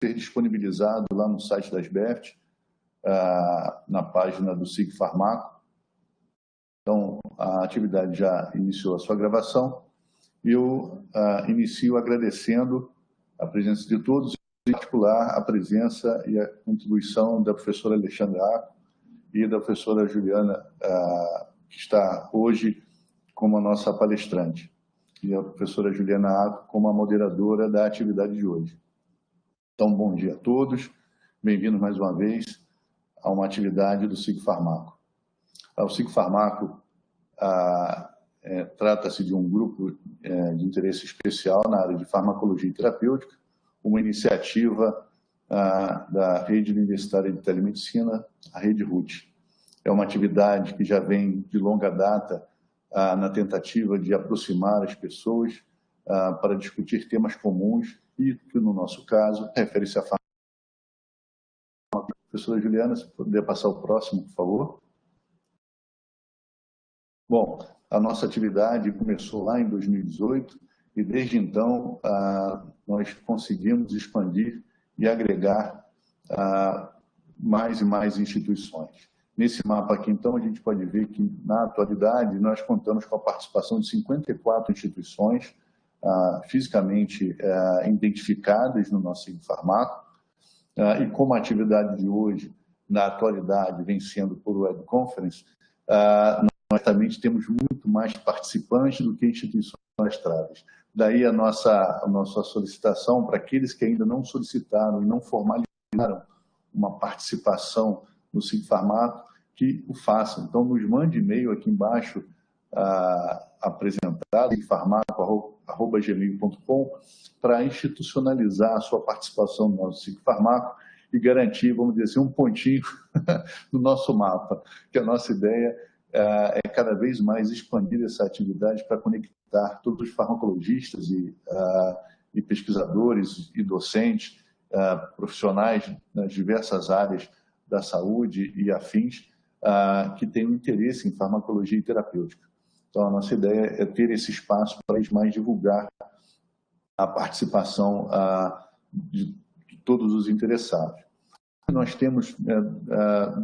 ser disponibilizado lá no site da SBERT, na página do SIG Farmaco. Então, a atividade já iniciou a sua gravação. Eu inicio agradecendo a presença de todos, em particular a presença e a contribuição da professora Alexandra Aco e da professora Juliana, que está hoje como a nossa palestrante, e a professora Juliana Aco como a moderadora da atividade de hoje. Então, bom dia a todos, bem-vindos mais uma vez a uma atividade do SIG Farmaco. O SIG Farmaco trata-se de um grupo de interesse especial na área de farmacologia e terapêutica, uma iniciativa da Rede Universitária de Telemedicina, a Rede RUT. É uma atividade que já vem de longa data na tentativa de aproximar as pessoas para discutir temas comuns e que, no nosso caso, refere-se à farmacologia. Professora Juliana, se puder passar o próximo, por favor. Bom, a nossa atividade começou lá em 2018 e, desde então, nós conseguimos expandir e agregar mais e mais instituições. Nesse mapa aqui, então, a gente pode ver que, na atualidade, nós contamos com a participação de 54 instituições fisicamente identificadas no nosso SIG Farmaco, e como a atividade de hoje, na atualidade, vem sendo por web conference, nós também temos muito mais participantes do que instituições cadastradas. Daí a nossa solicitação para aqueles que ainda não solicitaram e não formalizaram uma participação no SIG Farmaco, que o façam. Então, nos mande e-mail aqui embaixo, apresentado, sigfarmaco@gmail.com, para institucionalizar a sua participação no nosso SIG Farmaco e garantir, vamos dizer assim, um pontinho no nosso mapa, que a nossa ideia é cada vez mais expandir essa atividade para conectar todos os farmacologistas e pesquisadores e docentes, profissionais nas diversas áreas da saúde e afins, que têm um interesse em farmacologia e terapêutica. Então, a nossa ideia é ter esse espaço para mais divulgar a participação de todos os interessados. Nós temos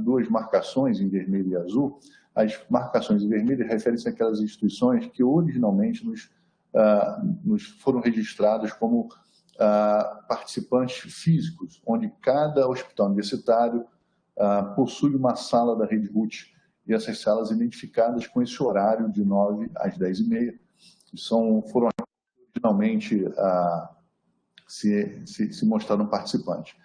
duas marcações em vermelho e azul. As marcações em vermelho referem-se àquelas instituições que originalmente nos foram registradas como participantes físicos, onde cada hospital universitário possui uma sala da Rede RUT, e essas salas identificadas com esse horário de 9 às 10h30, foram originalmente se mostraram participantes.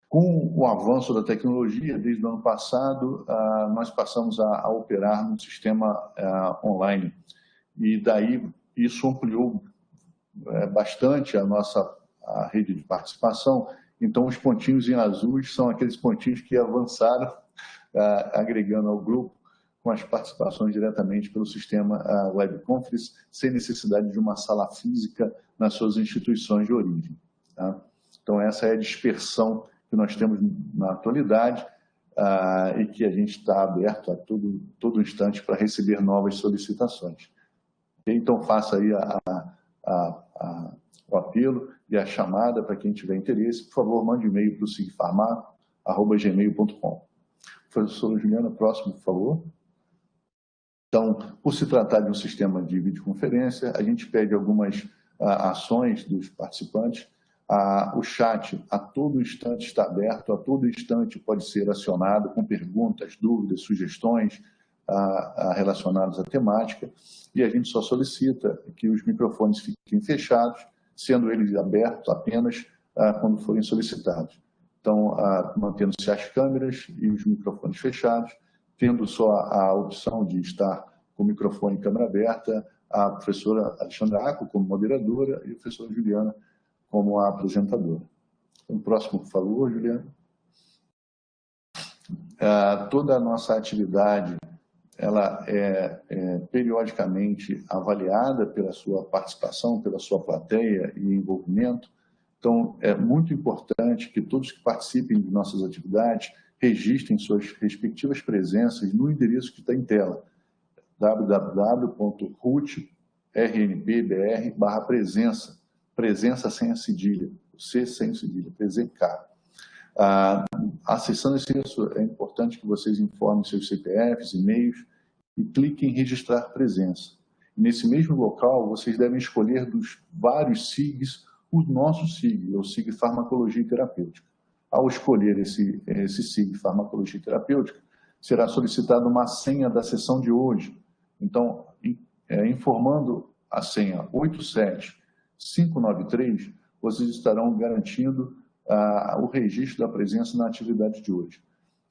Com o avanço da tecnologia, desde o ano passado, nós passamos a operar num sistema online. E daí isso ampliou bastante a nossa rede de participação. Então, os pontinhos em azul são aqueles pontinhos que avançaram, agregando ao grupo, com as participações diretamente pelo sistema web conference, sem necessidade de uma sala física nas suas instituições de origem. Tá? Então, essa é a dispersão que nós temos na atualidade e que a gente está aberto a todo instante para receber novas solicitações. Então, faça aí o apelo e a chamada para quem tiver interesse. Por favor, mande e-mail para o sigfarmaco@gmail.com. Professora Juliana, próximo, por favor. Então, por se tratar de um sistema de videoconferência, a gente pede algumas ações dos participantes. O chat a todo instante está aberto, a todo instante pode ser acionado com perguntas, dúvidas, sugestões relacionadas à temática, e a gente só solicita que os microfones fiquem fechados, sendo eles abertos apenas quando forem solicitados. Então, mantendo-se as câmeras e os microfones fechados, tendo só a opção de estar com o microfone e câmera aberta, a professora Alexandra Aco como moderadora e a professora Juliana como a apresentadora. Então, próximo, por favor, Juliana. Toda a nossa atividade ela é periodicamente avaliada pela sua participação, pela sua plateia e envolvimento. Então, é muito importante que todos que participem de nossas atividades registrem suas respectivas presenças no endereço que está em tela, www.rutRNPBR/presença, presença sem a cedilha, C sem cedilha, PZK. Acessando esse endereço, é importante que vocês informem seus CPFs, e-mails e cliquem em registrar presença. Nesse mesmo local, vocês devem escolher dos vários SIGs o nosso SIG, o SIG Farmacologia e Terapêutica. Ao escolher esse SIG Farmacologia e Terapêutica, será solicitada uma senha da sessão de hoje. Então, informando a senha 87593, vocês estarão garantindo o registro da presença na atividade de hoje.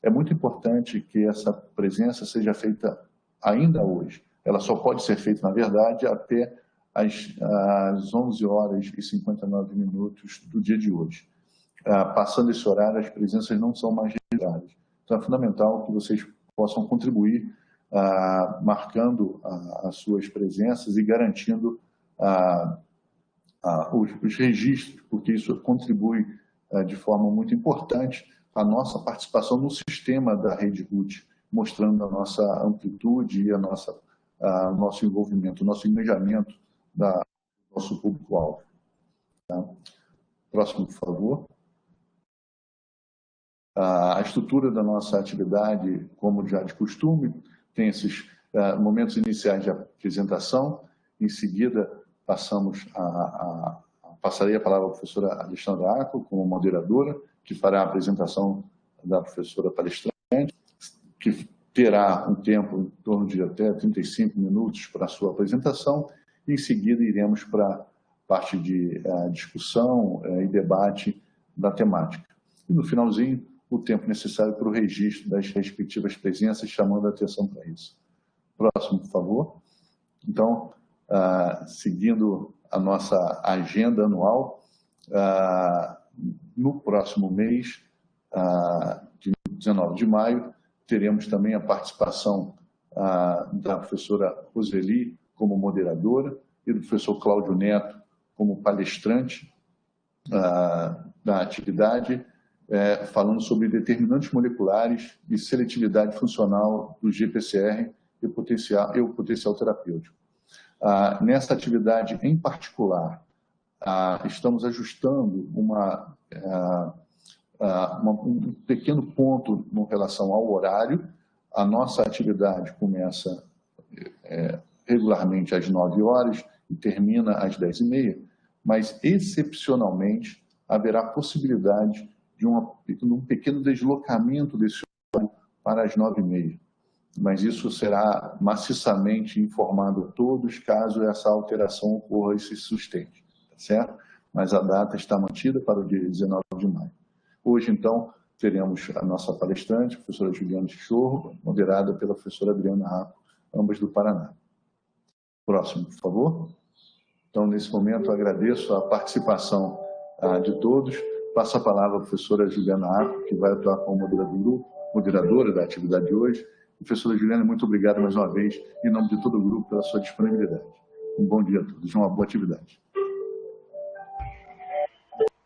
É muito importante que essa presença seja feita ainda hoje. Ela só pode ser feita, na verdade, até às 11h59 do dia de hoje. Passando esse horário, as presenças não são mais registradas. Então, é fundamental que vocês possam contribuir marcando as suas presenças e garantindo os registros, porque isso contribui de forma muito importante a nossa participação no sistema da rede RUT, mostrando a nossa amplitude e o nosso envolvimento, o nosso engajamento do nosso público-alvo. Tá? Próximo, por favor. A estrutura da nossa atividade, como já de costume, tem esses momentos iniciais de apresentação. Em seguida, passarei a palavra à professora Alexandra Acco, como moderadora, que fará a apresentação da professora palestrante, que terá um tempo em torno de até 35 minutos para a sua apresentação. E, em seguida, iremos para a parte de discussão e debate da temática. E, no finalzinho, o tempo necessário para o registro das respectivas presenças, chamando a atenção para isso. Próximo, por favor. Então, seguindo a nossa agenda anual, no próximo mês, de 19 de maio, teremos também a participação da professora Roseli como moderadora e do professor Cláudio Neto como palestrante da atividade, falando sobre determinantes moleculares e seletividade funcional do GPCR e o potencial terapêutico. Nessa atividade em particular, estamos ajustando um pequeno ponto em relação ao horário. A nossa atividade começa regularmente às 9 horas e termina às 10h30, mas excepcionalmente haverá possibilidade de um pequeno deslocamento desse horário para as 9h30. Mas isso será maciçamente informado a todos caso essa alteração ocorra e se sustente, tá certo? Mas a data está mantida para o dia 19 de maio. Hoje, então, teremos a nossa palestrante, a professora Juliana Chichorro, moderada pela professora Adriana Acco, ambas do Paraná. Próximo, por favor. Então, nesse momento, agradeço a participação de todos. Passo a palavra à professora Juliana Acco, que vai atuar como moderadora da atividade de hoje. Professora Juliana, muito obrigado mais uma vez, em nome de todo o grupo, pela sua disponibilidade. Um bom dia a todos, uma boa atividade.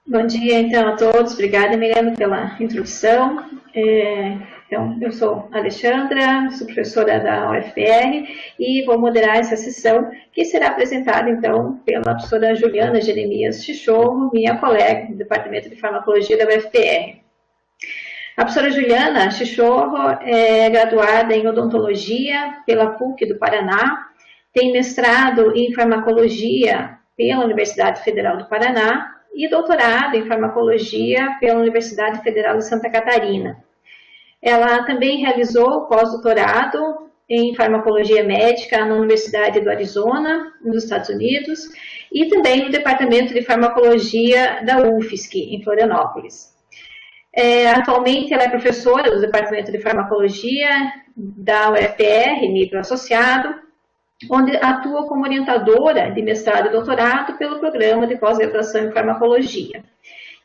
Bom dia, então, a todos. Obrigada, Miriam, pela introdução. Então, eu sou Alexandra, sou professora da UFR e vou moderar essa sessão, que será apresentada, então, pela professora Juliana Jeremias Chichorro, minha colega do Departamento de Farmacologia da UFR. A professora Juliana Chichorro é graduada em odontologia pela PUC do Paraná, tem mestrado em farmacologia pela Universidade Federal do Paraná e doutorado em farmacologia pela Universidade Federal de Santa Catarina. Ela também realizou pós-doutorado em farmacologia médica na Universidade do Arizona, nos Estados Unidos, e também no Departamento de Farmacologia da UFSC, em Florianópolis. Atualmente, ela é professora do Departamento de Farmacologia da UFR, nível associado, onde atua como orientadora de mestrado e doutorado pelo programa de pós-graduação em farmacologia.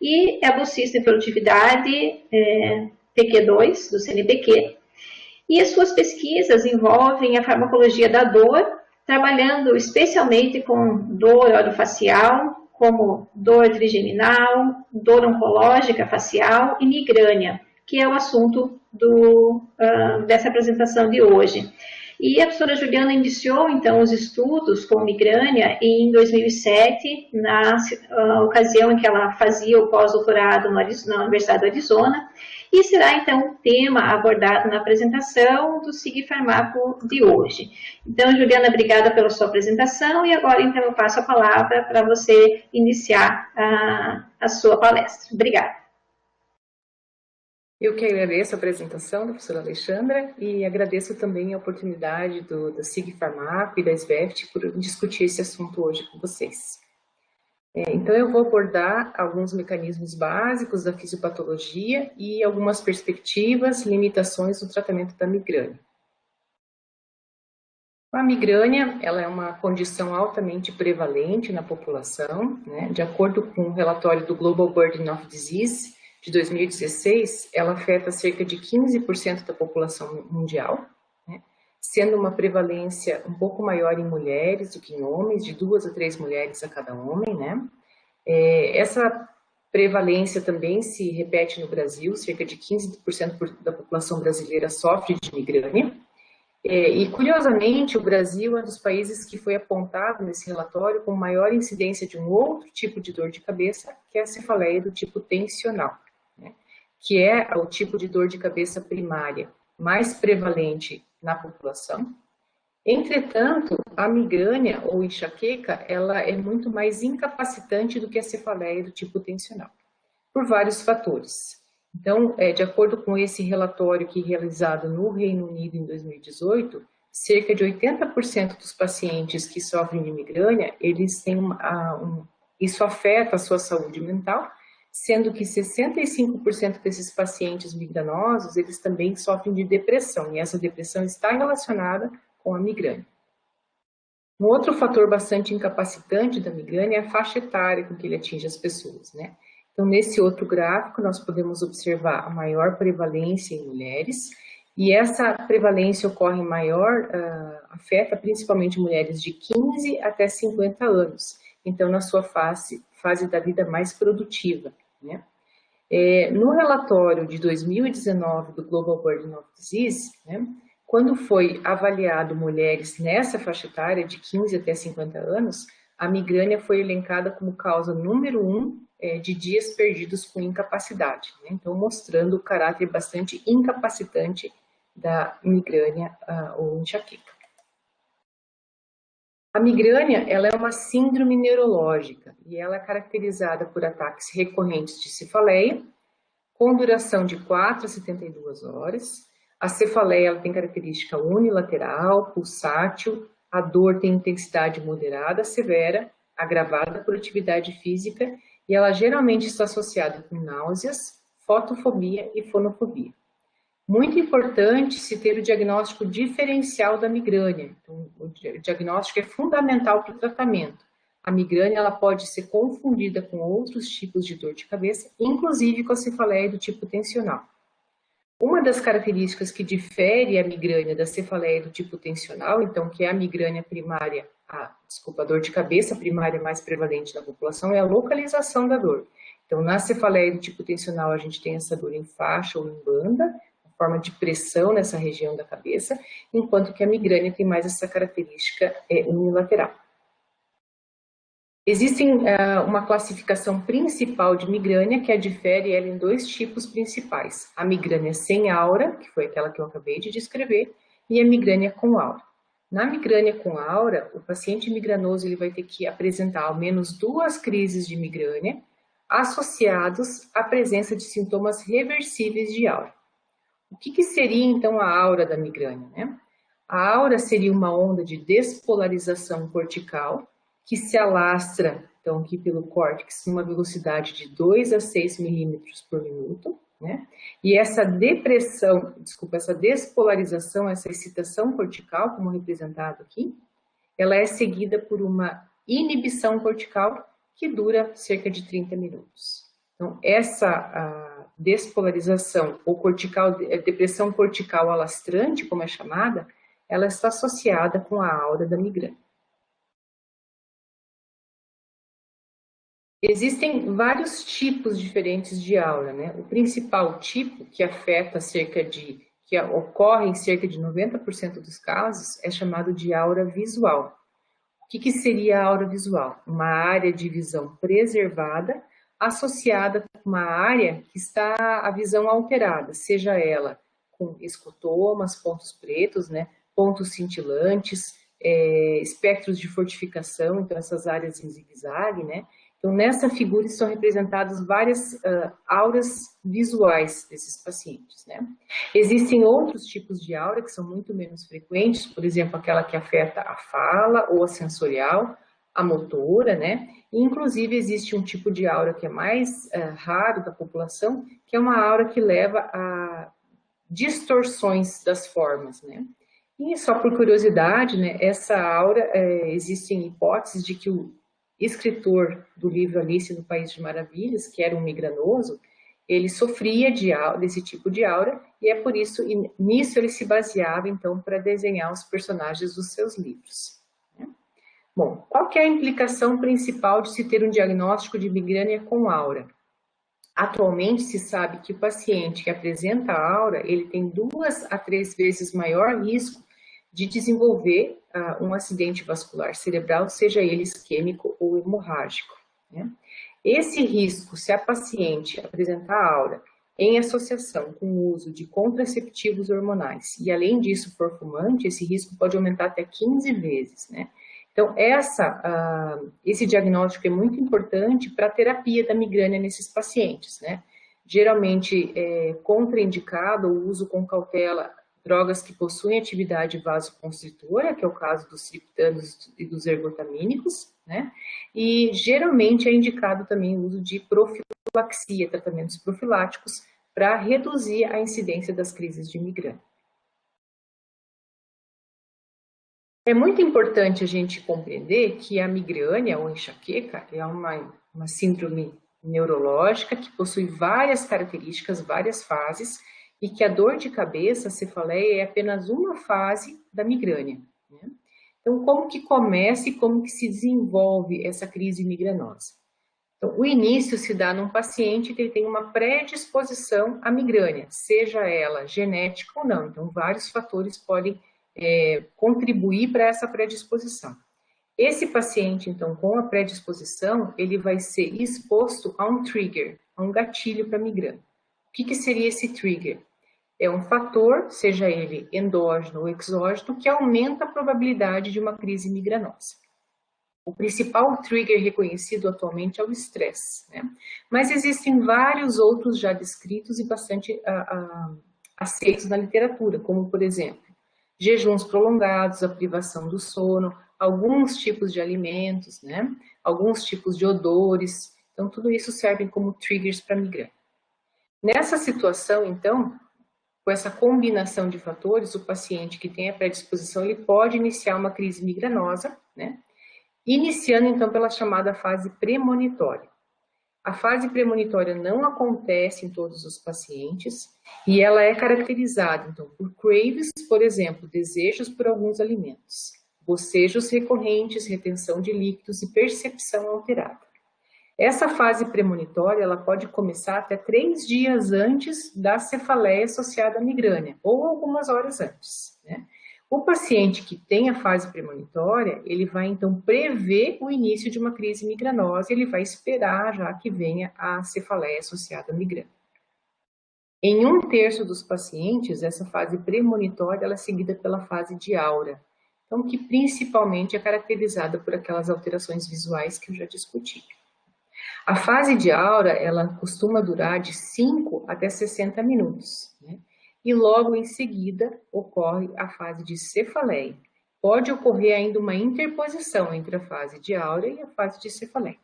E é bolsista em produtividade PQ2, do CNPq, e as suas pesquisas envolvem a farmacologia da dor, trabalhando especialmente com dor orofacial, como dor trigeminal, dor oncológica facial e migrânia, que é o assunto dessa apresentação de hoje. E a professora Juliana iniciou, então, os estudos com migrânia em 2007, na ocasião em que ela fazia o pós-doutorado na Universidade do Arizona, e será, então, o tema abordado na apresentação do SIG Farmaco de hoje. Então, Juliana, obrigada pela sua apresentação, e agora, então, eu passo a palavra para você iniciar a sua palestra. Obrigada. Eu que agradeço a apresentação da professora Alexandra e agradeço também a oportunidade do SIG Farmaco e da SVEFT por discutir esse assunto hoje com vocês. Então, eu vou abordar alguns mecanismos básicos da fisiopatologia e algumas perspectivas, limitações do tratamento da migrânia. A migrânia, ela é uma condição altamente prevalente na população, né? De acordo com o relatório do Global Burden of Disease, de 2016, ela afeta cerca de 15% da população mundial, né, sendo uma prevalência um pouco maior em mulheres do que em homens, de 2 a 3 mulheres a cada homem, né. Essa prevalência também se repete no Brasil, cerca de 15% da população brasileira sofre de migrânia. E, curiosamente, o Brasil é um dos países que foi apontado nesse relatório com maior incidência de um outro tipo de dor de cabeça, que é a cefaleia do tipo tensional, né, que é o tipo de dor de cabeça primária mais prevalente na população. Entretanto, a migrânia ou enxaqueca, ela é muito mais incapacitante do que a cefaleia do tipo tensional, por vários fatores. Então, de acordo com esse relatório que realizado no Reino Unido em 2018, cerca de 80% dos pacientes que sofrem de migrânia, eles têm isso afeta a sua saúde mental, sendo que 65% desses pacientes migranosos, eles também sofrem de depressão, e essa depressão está relacionada com a migrânia. Um outro fator bastante incapacitante da migrânia é a faixa etária com que ele atinge as pessoas, né? Então, nesse outro gráfico, nós podemos observar a maior prevalência em mulheres, e essa prevalência ocorre maior, afeta principalmente mulheres de 15 até 50 anos, então na sua fase da vida mais produtiva, né? No relatório de 2019 do Global Burden of Disease, né, quando foi avaliado mulheres nessa faixa etária de 15 até 50 anos, a migrânia foi elencada como causa número 1 de dias perdidos com incapacidade, né? Então mostrando o caráter bastante incapacitante da migrânia ou enxaqueca. A migrânia, ela é uma síndrome neurológica e ela é caracterizada por ataques recorrentes de cefaleia, com duração de 4 a 72 horas. A cefaleia ela tem característica unilateral, pulsátil, a dor tem intensidade moderada, severa, agravada por atividade física, e ela geralmente está associada com náuseas, fotofobia e fonofobia. Muito importante se ter o diagnóstico diferencial da migrânia. Então, o diagnóstico é fundamental para o tratamento. A migrânia ela pode ser confundida com outros tipos de dor de cabeça, inclusive com a cefaleia do tipo tensional. Uma das características que difere a migrânia da cefaleia do tipo tensional, então, que é a migrânia primária, a dor de cabeça primária mais prevalente na população, é a localização da dor. Então, na cefaleia do tipo tensional, a gente tem essa dor em faixa ou em banda, forma de pressão nessa região da cabeça, enquanto que a migrânia tem mais essa característica unilateral. Existe uma classificação principal de migrânia que a difere ela em 2 tipos principais. A migrânia sem aura, que foi aquela que eu acabei de descrever, e a migrânia com aura. Na migrânia com aura, o paciente migranoso ele vai ter que apresentar ao menos 2 crises de migrânia associados à presença de sintomas reversíveis de aura. O que seria então a aura da migrânia, né? A aura seria uma onda de despolarização cortical que se alastra, então, aqui pelo córtex, numa velocidade de 2 a 6 milímetros por minuto, né? E essa essa despolarização, essa excitação cortical, como representado aqui, ela é seguida por uma inibição cortical que dura cerca de 30 minutos. Então, essa despolarização ou depressão cortical alastrante, como é chamada, ela está associada com a aura da migrânia. Existem vários tipos diferentes de aura, né? O principal tipo, que afeta cerca de que ocorre em cerca de 90% dos casos, é chamado de aura visual. O que seria a aura visual? Uma área de visão preservada, associada com uma área que está a visão alterada, seja ela com escotomas, pontos pretos, né, pontos cintilantes, espectros de fortificação, então essas áreas em zigue-zague, né? Então, nessa figura estão representadas várias auras visuais desses pacientes, né? Existem outros tipos de aura que são muito menos frequentes, por exemplo, aquela que afeta a fala ou a sensorial, a motora, né? E, inclusive, existe um tipo de aura que é mais raro da população, que é uma aura que leva a distorções das formas, né? E só por curiosidade, né, essa aura, existem hipóteses de que o escritor do livro Alice no País de Maravilhas, que era um migranoso, ele sofria desse tipo de aura, e é por isso, nisso ele se baseava, então, para desenhar os personagens dos seus livros. Né? Bom, qual que é a implicação principal de se ter um diagnóstico de migrânia com aura? Atualmente se sabe que o paciente que apresenta a aura, ele tem 2 a 3 vezes maior risco de desenvolver um acidente vascular cerebral, seja ele isquêmico ou hemorrágico. Né? Esse risco, se a paciente apresentar a aura em associação com o uso de contraceptivos hormonais e, além disso, for fumante, esse risco pode aumentar até 15 vezes. Né? Então, esse diagnóstico é muito importante para a terapia da migrânia nesses pacientes. Né? Geralmente, é contraindicado o uso com cautela drogas que possuem atividade vasoconstritora, que é o caso dos triptanos e dos ergotamínicos, né? E geralmente é indicado também o uso de profilaxia, tratamentos profiláticos, para reduzir a incidência das crises de migrânia. É muito importante a gente compreender que a migrânia ou enxaqueca é uma síndrome neurológica que possui várias características, várias fases, e que a dor de cabeça, a cefaleia, é apenas uma fase da migrânia. Né? Então, como que começa e como que se desenvolve essa crise migranosa? Então, o início se dá num paciente que ele tem uma predisposição à migrânia, seja ela genética ou não. Então, vários fatores podem contribuir para essa predisposição. Esse paciente, então, com a predisposição, ele vai ser exposto a um trigger, a um gatilho para migrânia. O que seria esse trigger? É um fator, seja ele endógeno ou exógeno, que aumenta a probabilidade de uma crise migranosa. O principal trigger reconhecido atualmente é o estresse, né? Mas existem vários outros já descritos e bastante aceitos na literatura, como, por exemplo, jejuns prolongados, a privação do sono, alguns tipos de alimentos, né? Alguns tipos de odores. Então, tudo isso serve como triggers para migrânia. Nessa situação, então, com essa combinação de fatores, o paciente que tem a predisposição, ele pode iniciar uma crise migranosa, né? Iniciando, então, pela chamada fase premonitória. A fase premonitória não acontece em todos os pacientes e ela é caracterizada, então, por craves, por exemplo, desejos por alguns alimentos, bocejos recorrentes, retenção de líquidos e percepção alterada. Essa fase premonitória, ela pode começar até 3 dias antes da cefaleia associada à migrânia, ou algumas horas antes, né? O paciente que tem a fase premonitória, ele vai então prever o início de uma crise migranosa, ele vai esperar já que venha a cefaleia associada à migrânia. Em 1/3 dos pacientes, essa fase premonitória ela é seguida pela fase de aura, então que principalmente é caracterizada por aquelas alterações visuais que eu já discuti. A fase de aura, ela costuma durar de 5 até 60 minutos, né? E logo em seguida ocorre a fase de cefaleia. Pode ocorrer ainda uma interposição entre a fase de aura e a fase de cefaleia.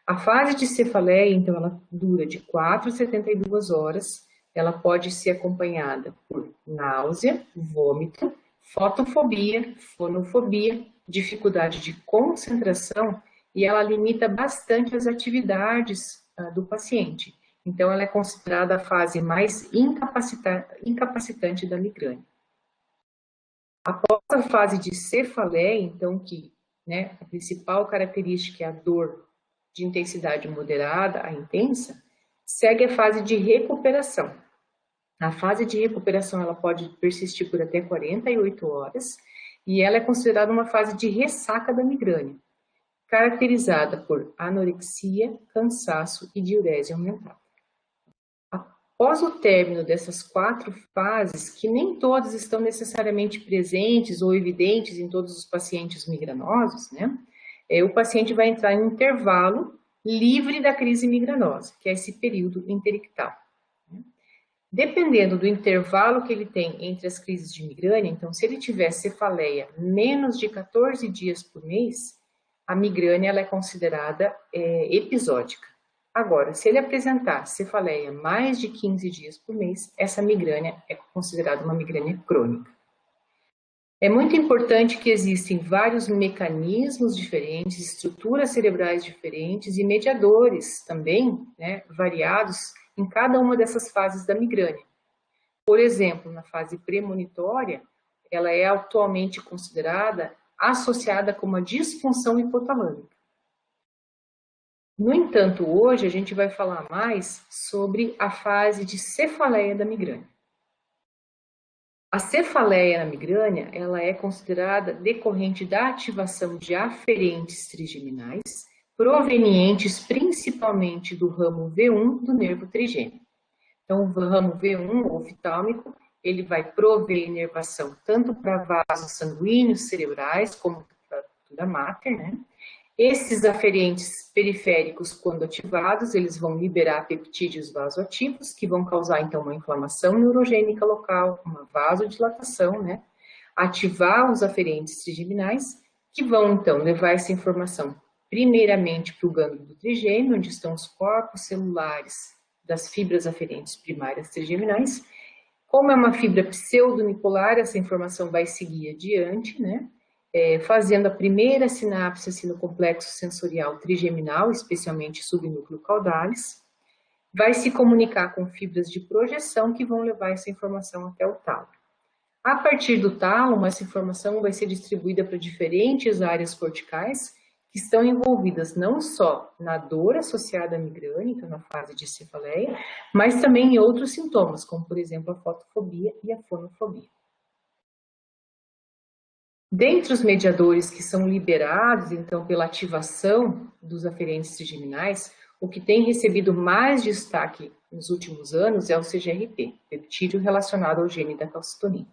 A fase de cefaleia, então, ela dura de 4 a 72 horas, ela pode ser acompanhada por náusea, vômito, fotofobia, fonofobia, dificuldade de concentração, e ela limita bastante as atividades do paciente. Então, ela é considerada a fase mais incapacitante da migrânia. Após a fase de cefaleia, então, que, né, a principal característica é a dor de intensidade moderada a intensa, segue a fase de recuperação. A fase de recuperação ela pode persistir por até 48 horas e ela é considerada uma fase de ressaca da migrânia, caracterizada por anorexia, cansaço e diurese aumentada. Após o término dessas 4 fases, que nem todas estão necessariamente presentes ou evidentes em todos os pacientes migranosos, né? O paciente vai entrar em um intervalo livre da crise migranosa, que é esse período interictal. Dependendo do intervalo que ele tem entre as crises de migrânia, então se ele tiver cefaleia menos de 14 dias por mês, a migrânia ela é considerada episódica. Agora, se ele apresentar cefaleia mais de 15 dias por mês, essa migrânia é considerada uma migrânia crônica. É muito importante que existem vários mecanismos diferentes, estruturas cerebrais diferentes e mediadores também, né, variados em cada uma dessas fases da migrânia. Por exemplo, na fase premonitória, ela é atualmente considerada associada com uma disfunção hipotalâmica. No entanto, hoje a gente vai falar mais sobre a fase de cefaleia da migrânia. A cefaleia na migrânia, ela é considerada decorrente da ativação de aferentes trigeminais, provenientes principalmente do ramo V1 do nervo trigêmeo. Então, o ramo V1, oftálmico, ele vai prover inervação tanto para vasos sanguíneos cerebrais, como para a cultura máter, né? Esses aferentes periféricos, quando ativados, eles vão liberar peptídeos vasoativos, que vão causar, então, uma inflamação neurogênica local, uma vasodilatação, né? Ativar os aferentes trigeminais, que vão, então, levar essa informação primeiramente para o gânglio do trigêmeo, onde estão os corpos celulares das fibras aferentes primárias trigeminais. Como é uma fibra pseudonipolar, essa informação vai seguir adiante, né? Fazendo a primeira sinapse assim, no complexo sensorial trigeminal, especialmente subnúcleo caudalis, vai se comunicar com fibras de projeção que vão levar essa informação até o tálamo. A partir do tálamo, essa informação vai ser distribuída para diferentes áreas corticais que estão envolvidas não só na dor associada à migrânia, então na fase de cefaleia, mas também em outros sintomas, como por exemplo a fotofobia e a fonofobia. Dentre os mediadores que são liberados, então, pela ativação dos aferentes trigeminais, o que tem recebido mais destaque nos últimos anos é o CGRP, peptídeo relacionado ao gene da calcitonina.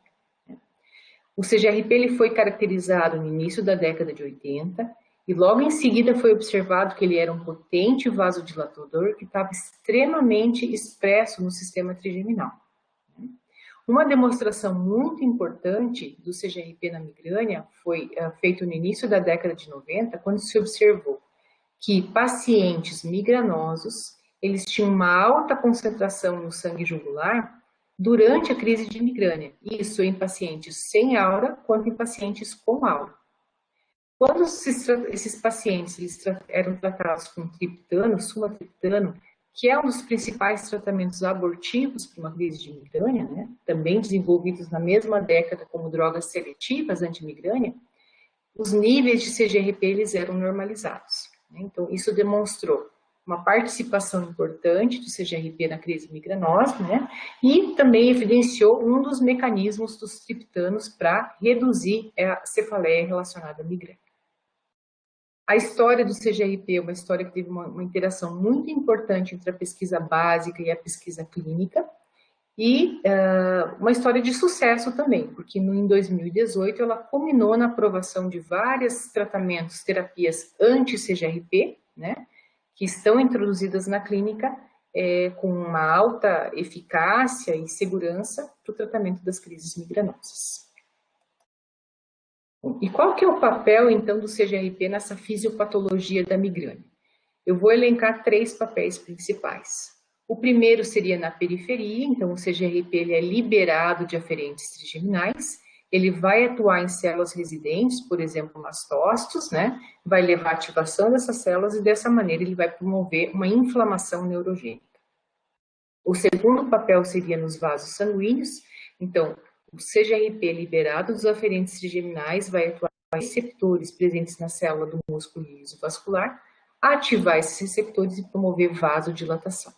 O CGRP ele foi caracterizado no início da década de 80 e logo em seguida foi observado que ele era um potente vasodilatador que estava extremamente expresso no sistema trigeminal. Uma demonstração muito importante do CGRP na migrânia foi feito no início da década de 90, quando se observou que pacientes migranosos, eles tinham uma alta concentração no sangue jugular durante a crise de migrânia, isso em pacientes sem aura, quanto em pacientes com aura. Quando esses pacientes eram tratados com triptano, sumatriptano, que é um dos principais tratamentos abortivos para uma crise de migrânia, né? Também desenvolvidos na mesma década como drogas seletivas antimigrânia, os níveis de CGRP eles eram normalizados. Né? Então, isso demonstrou uma participação importante do CGRP na crise migranosa, né? E também evidenciou um dos mecanismos dos triptanos para reduzir a cefaleia relacionada à migrânia. A história do CGRP é uma história que teve uma interação muito importante entre a pesquisa básica e a pesquisa clínica, e uma história de sucesso também, porque em 2018 ela culminou na aprovação de vários tratamentos, terapias anti-CGRP, né, que estão introduzidas na clínica com uma alta eficácia e segurança para o tratamento das crises migranosas. E qual que é o papel, então, do CGRP nessa fisiopatologia da migrânia? Eu vou elencar 3 papéis principais. O primeiro seria na periferia, então o CGRP ele é liberado de aferentes trigeminais, ele vai atuar em células residentes, por exemplo, mastócitos, né? Vai levar à ativação dessas células e dessa maneira ele vai promover uma inflamação neurogênica. O segundo papel seria nos vasos sanguíneos, então o CGRP liberado dos aferentes trigeminais vai atuar em receptores presentes na célula do músculo liso vascular, ativar esses receptores e promover vasodilatação.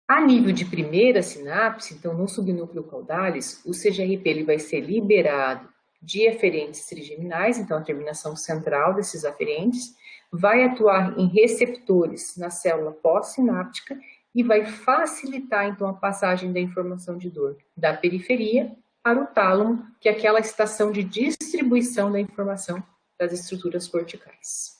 A nível de primeira sinapse, então no subnúcleo caudalis, o CGRP ele vai ser liberado de aferentes trigeminais, então a terminação central desses aferentes, vai atuar em receptores na célula pós-sináptica e vai facilitar então a passagem da informação de dor da periferia para o tálamo, que é aquela estação de distribuição da informação das estruturas corticais.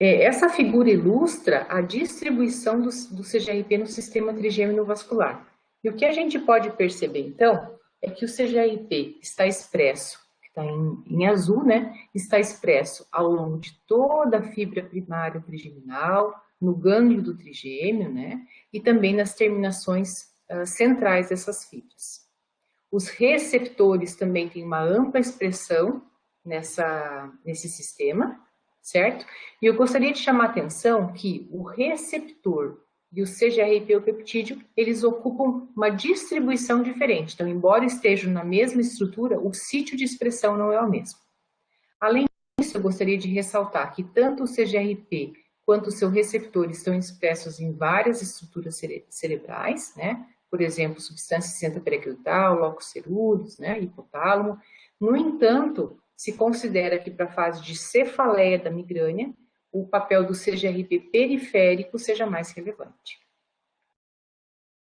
Essa figura ilustra a distribuição do CGRP no sistema trigêmeo vascular. E o que a gente pode perceber, então, é que o CGRP está expresso, que está em azul, né? Está expresso ao longo de toda a fibra primária trigeminal, no gânglio do trigêmeo, né? E também nas terminações centrais dessas fibras. Os receptores também têm uma ampla expressão nesse sistema, certo? E eu gostaria de chamar a atenção que o receptor e o CGRP o peptídeo, eles ocupam uma distribuição diferente. Então, embora estejam na mesma estrutura, o sítio de expressão não é o mesmo. Além disso, eu gostaria de ressaltar que tanto o CGRP quanto o seu receptor estão expressos em várias estruturas cerebrais, né? Por exemplo, substância cinzenta periaquilital, locus ceruleus, né? Hipotálamo. No entanto, se considera que para a fase de cefaleia da migrânia, o papel do CGRP periférico seja mais relevante.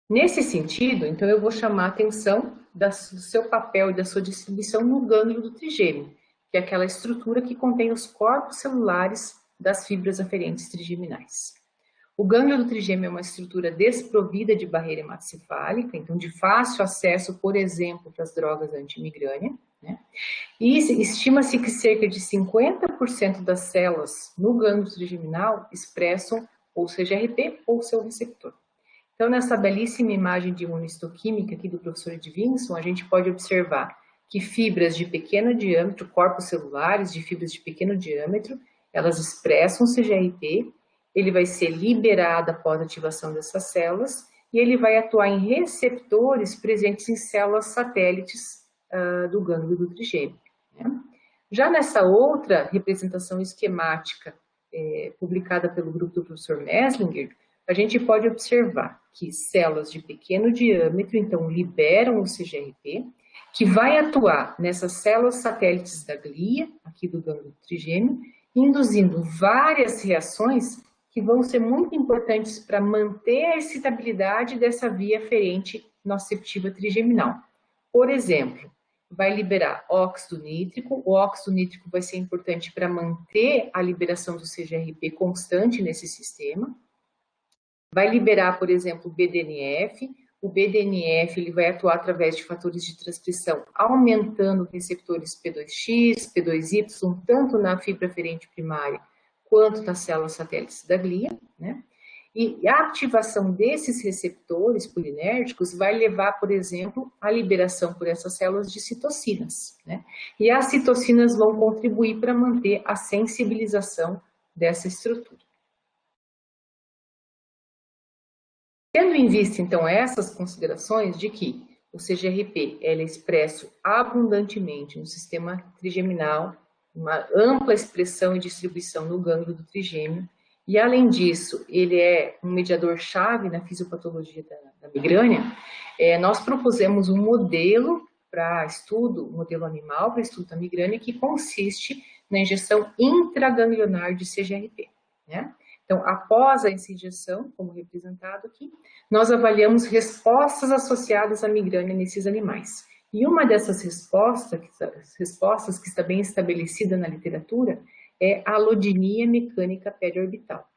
Nesse sentido, então, eu vou chamar a atenção do seu papel e da sua distribuição no gânglio do trigêmeo, que é aquela estrutura que contém os corpos celulares das fibras aferentes trigeminais. O gânglio do trigêmeo é uma estrutura desprovida de barreira hematocefálica, então de fácil acesso, por exemplo, para as drogas antimigrânia, né? E estima-se que cerca de 50% das células no gânglio trigeminal expressam ou CGRP ou seu receptor. Então, nessa belíssima imagem de imunohistoquímica aqui do professor Edvinson, a gente pode observar que fibras de pequeno diâmetro, corpos celulares de fibras de pequeno diâmetro, elas expressam CGRP, ele vai ser liberado após a ativação dessas células e ele vai atuar em receptores presentes em células satélites do gânglio do trigêmeo. Né? Já nessa outra representação esquemática publicada pelo grupo do professor Meslinger, a gente pode observar que células de pequeno diâmetro, então, liberam o CGRP, que vai atuar nessas células satélites da glia, aqui do gânglio trigêmeo, induzindo várias reações que vão ser muito importantes para manter a excitabilidade dessa via aferente nociceptiva trigeminal. Por exemplo, vai liberar óxido nítrico, o óxido nítrico vai ser importante para manter a liberação do CGRP constante nesse sistema. Vai liberar, por exemplo, o BDNF. O BDNF ele vai atuar através de fatores de transcrição, aumentando receptores P2X, P2Y, tanto na fibra aferente primária quanto nas células satélites da glia, né? E a ativação desses receptores polinérgicos vai levar, por exemplo, à liberação por essas células de citocinas, né? E as citocinas vão contribuir para manter a sensibilização dessa estrutura. Tendo em vista, então, essas considerações de que o CGRP é expresso abundantemente no sistema trigeminal, uma ampla expressão e distribuição no gânglio do trigêmeo, e além disso, ele é um mediador-chave na fisiopatologia da migrânia, nós propusemos um modelo para estudo, um modelo animal para estudo da migrânia, que consiste na injeção intraganglionar de CGRP, né? Então, após essa injeção, como representado aqui, nós avaliamos respostas associadas à migrânia nesses animais. E uma dessas respostas que está bem estabelecida na literatura é a alodinia mecânica periorbital.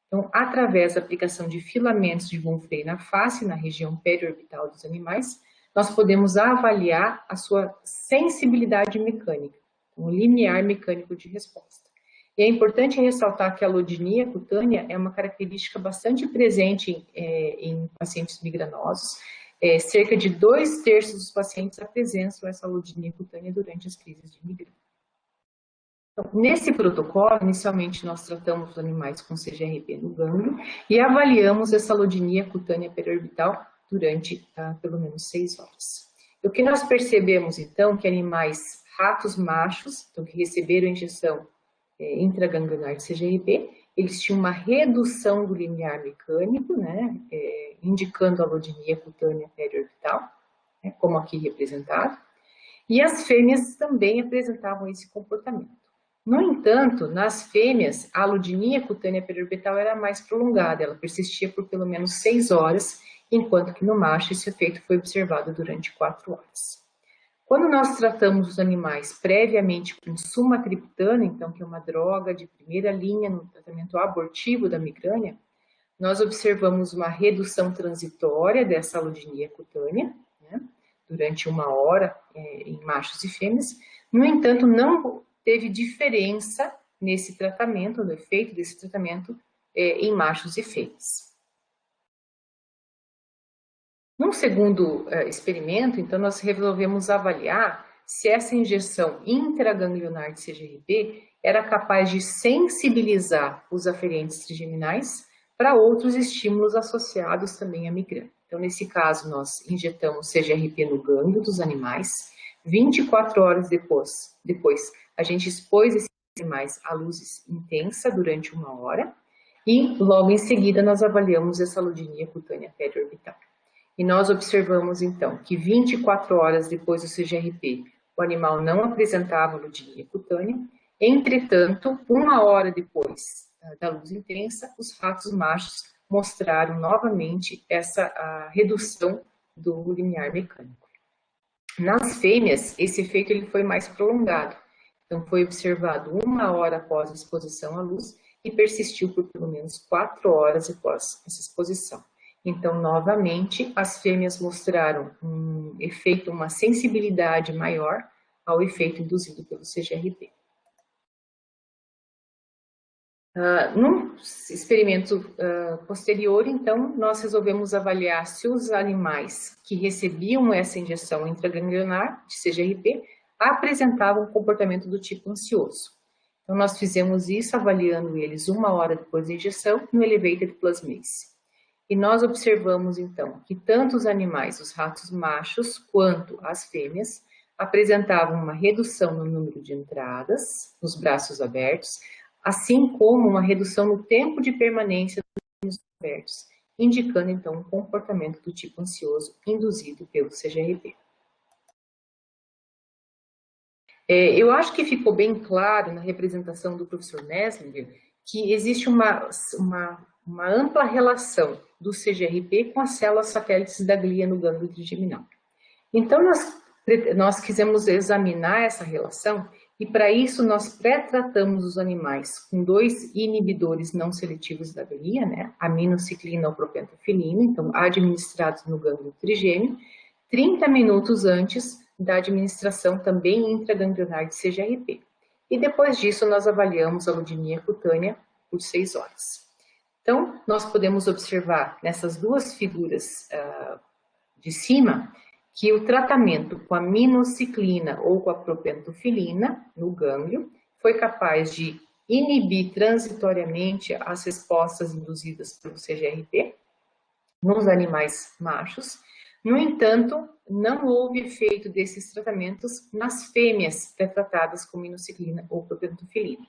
Então, através da aplicação de filamentos de von Frey na face, na região periorbital dos animais, nós podemos avaliar a sua sensibilidade mecânica, um limiar mecânico de resposta. E é importante ressaltar que a alodinia cutânea é uma característica bastante presente em pacientes migranosos. Cerca de 2/3 dos pacientes apresentam essa alodinia cutânea durante as crises de migrânia. Então, nesse protocolo, inicialmente nós tratamos os animais com CGRP no gânglio e avaliamos essa alodinia cutânea periorbital durante pelo menos 6 horas. O que nós percebemos, então, que ratos machos, então, que receberam a injeção intraganglionar de CGRP, eles tinham uma redução do limiar mecânico, né, indicando a allodynia cutânea periorbital, né, como aqui representado, e as fêmeas também apresentavam esse comportamento. No entanto, nas fêmeas, a allodynia cutânea periorbital era mais prolongada, ela persistia por pelo menos 6 horas, enquanto que no macho esse efeito foi observado durante 4 horas. Quando nós tratamos os animais previamente com sumatriptana, então que é uma droga de primeira linha no tratamento abortivo da migrânia, nós observamos uma redução transitória dessa allodynia cutânea, né, durante 1 hora em machos e fêmeas. No entanto, não teve diferença nesse tratamento, no efeito desse tratamento em machos e fêmeas. Num segundo experimento, então, nós resolvemos avaliar se essa injeção intraganglionar de CGRP era capaz de sensibilizar os aferentes trigeminais para outros estímulos associados também à migrânia. Então, nesse caso, nós injetamos CGRP no gânglio dos animais. 24 horas depois, a gente expôs esses animais à luz intensa durante 1 hora e, logo em seguida, nós avaliamos essa allodynia cutânea periorbital. E nós observamos, então, que 24 horas depois do CGRP, o animal não apresentava allodynia cutânea. Entretanto, 1 hora depois da luz intensa, os ratos machos mostraram novamente essa redução do limiar mecânico. Nas fêmeas, esse efeito ele foi mais prolongado. Então, foi observado 1 hora após a exposição à luz e persistiu por pelo menos 4 horas após essa exposição. Então, novamente, as fêmeas mostraram um efeito, uma sensibilidade maior ao efeito induzido pelo CGRP. Num experimento posterior, então, nós resolvemos avaliar se os animais que recebiam essa injeção intraganglionar de CGRP apresentavam um comportamento do tipo ansioso. Então, nós fizemos isso avaliando eles 1 hora depois da injeção no Elevated Plus Mace. E nós observamos, então, que tanto os animais, os ratos machos, quanto as fêmeas, apresentavam uma redução no número de entradas nos braços abertos, assim como uma redução no tempo de permanência dos braços abertos, indicando, então, um comportamento do tipo ansioso induzido pelo CGRP. Eu acho que ficou bem claro na representação do professor Meslinger que existe uma ampla relação do CGRP com as células satélites da glia no gânglio trigeminal. Então, nós quisemos examinar essa relação e, para isso, nós pré-tratamos os animais com 2 inibidores não seletivos da glia, né, aminociclina ou propentofilina, então, administrados no gânglio trigêmeo, 30 minutos antes da administração também intraganglionar de CGRP. E depois disso, nós avaliamos a allodynia cutânea por 6 horas. Então, nós podemos observar nessas 2 figuras de cima que o tratamento com a aminociclina ou com a propentofilina no gânglio foi capaz de inibir transitoriamente as respostas induzidas pelo CGRP nos animais machos. No entanto, não houve efeito desses tratamentos nas fêmeas pré-tratadas com aminociclina ou propentofilina.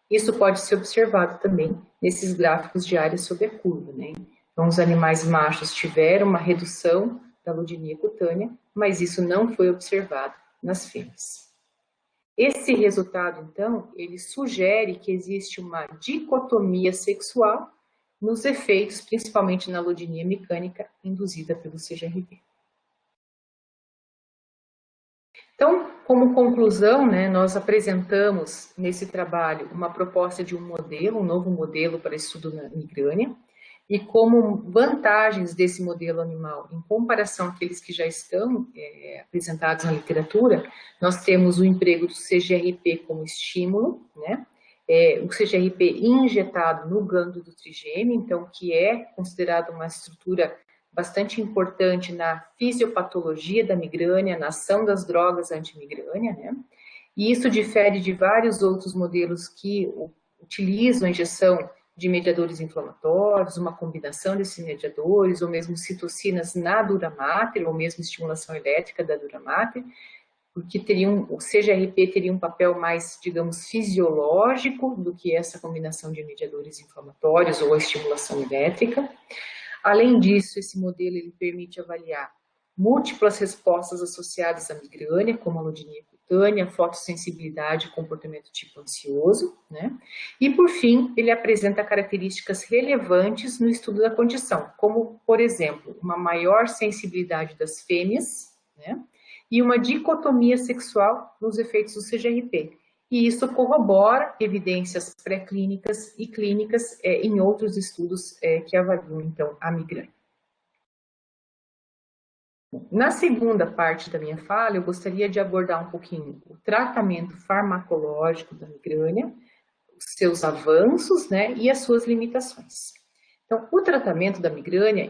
Isso pode ser observado também nesses gráficos de área sobre a curva, né? Então, os animais machos tiveram uma redução da allodynia cutânea, mas isso não foi observado nas fêmeas. Esse resultado, então, ele sugere que existe uma dicotomia sexual nos efeitos, principalmente na allodynia mecânica induzida pelo CGRP. Então, como conclusão, né, nós apresentamos nesse trabalho uma proposta de um novo modelo para estudo na migrânia, e como vantagens desse modelo animal em comparação àqueles que já estão apresentados na literatura, nós temos o emprego do CGRP como estímulo, né? O CGRP injetado no gânglio do trigêmeo, então, que é considerado uma estrutura bastante importante na fisiopatologia da migrânia, na ação das drogas antimigrânia, né? E isso difere de vários outros modelos que utilizam a injeção de mediadores inflamatórios, uma combinação desses mediadores, ou mesmo citocinas na dura mater, ou mesmo estimulação elétrica da dura mater, porque o CGRP teria um papel mais, digamos, fisiológico do que essa combinação de mediadores inflamatórios ou a estimulação elétrica. Além disso, esse modelo ele permite avaliar múltiplas respostas associadas à migrânia, como alodinia cutânea, fotossensibilidade e comportamento tipo ansioso, né? E, por fim, ele apresenta características relevantes no estudo da condição, como, por exemplo, uma maior sensibilidade das fêmeas, né? E uma dicotomia sexual nos efeitos do CGRP. E isso corrobora evidências pré-clínicas e clínicas em outros estudos que avaliam, então, a migrânia. Na segunda parte da minha fala, eu gostaria de abordar um pouquinho o tratamento farmacológico da migrânia, os seus avanços, né, e as suas limitações. Então, o tratamento da migrânia,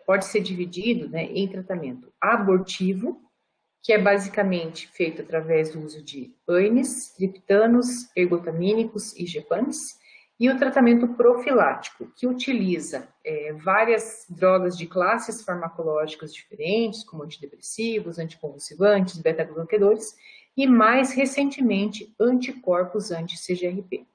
pode ser dividido, né, em tratamento abortivo, que é basicamente feito através do uso de ANES, triptanos, ergotamínicos e gepants, e o tratamento profilático, que utiliza várias drogas de classes farmacológicas diferentes, como antidepressivos, anticonvulsivantes, beta-bloqueadores, e mais recentemente, anticorpos anti-CGRP.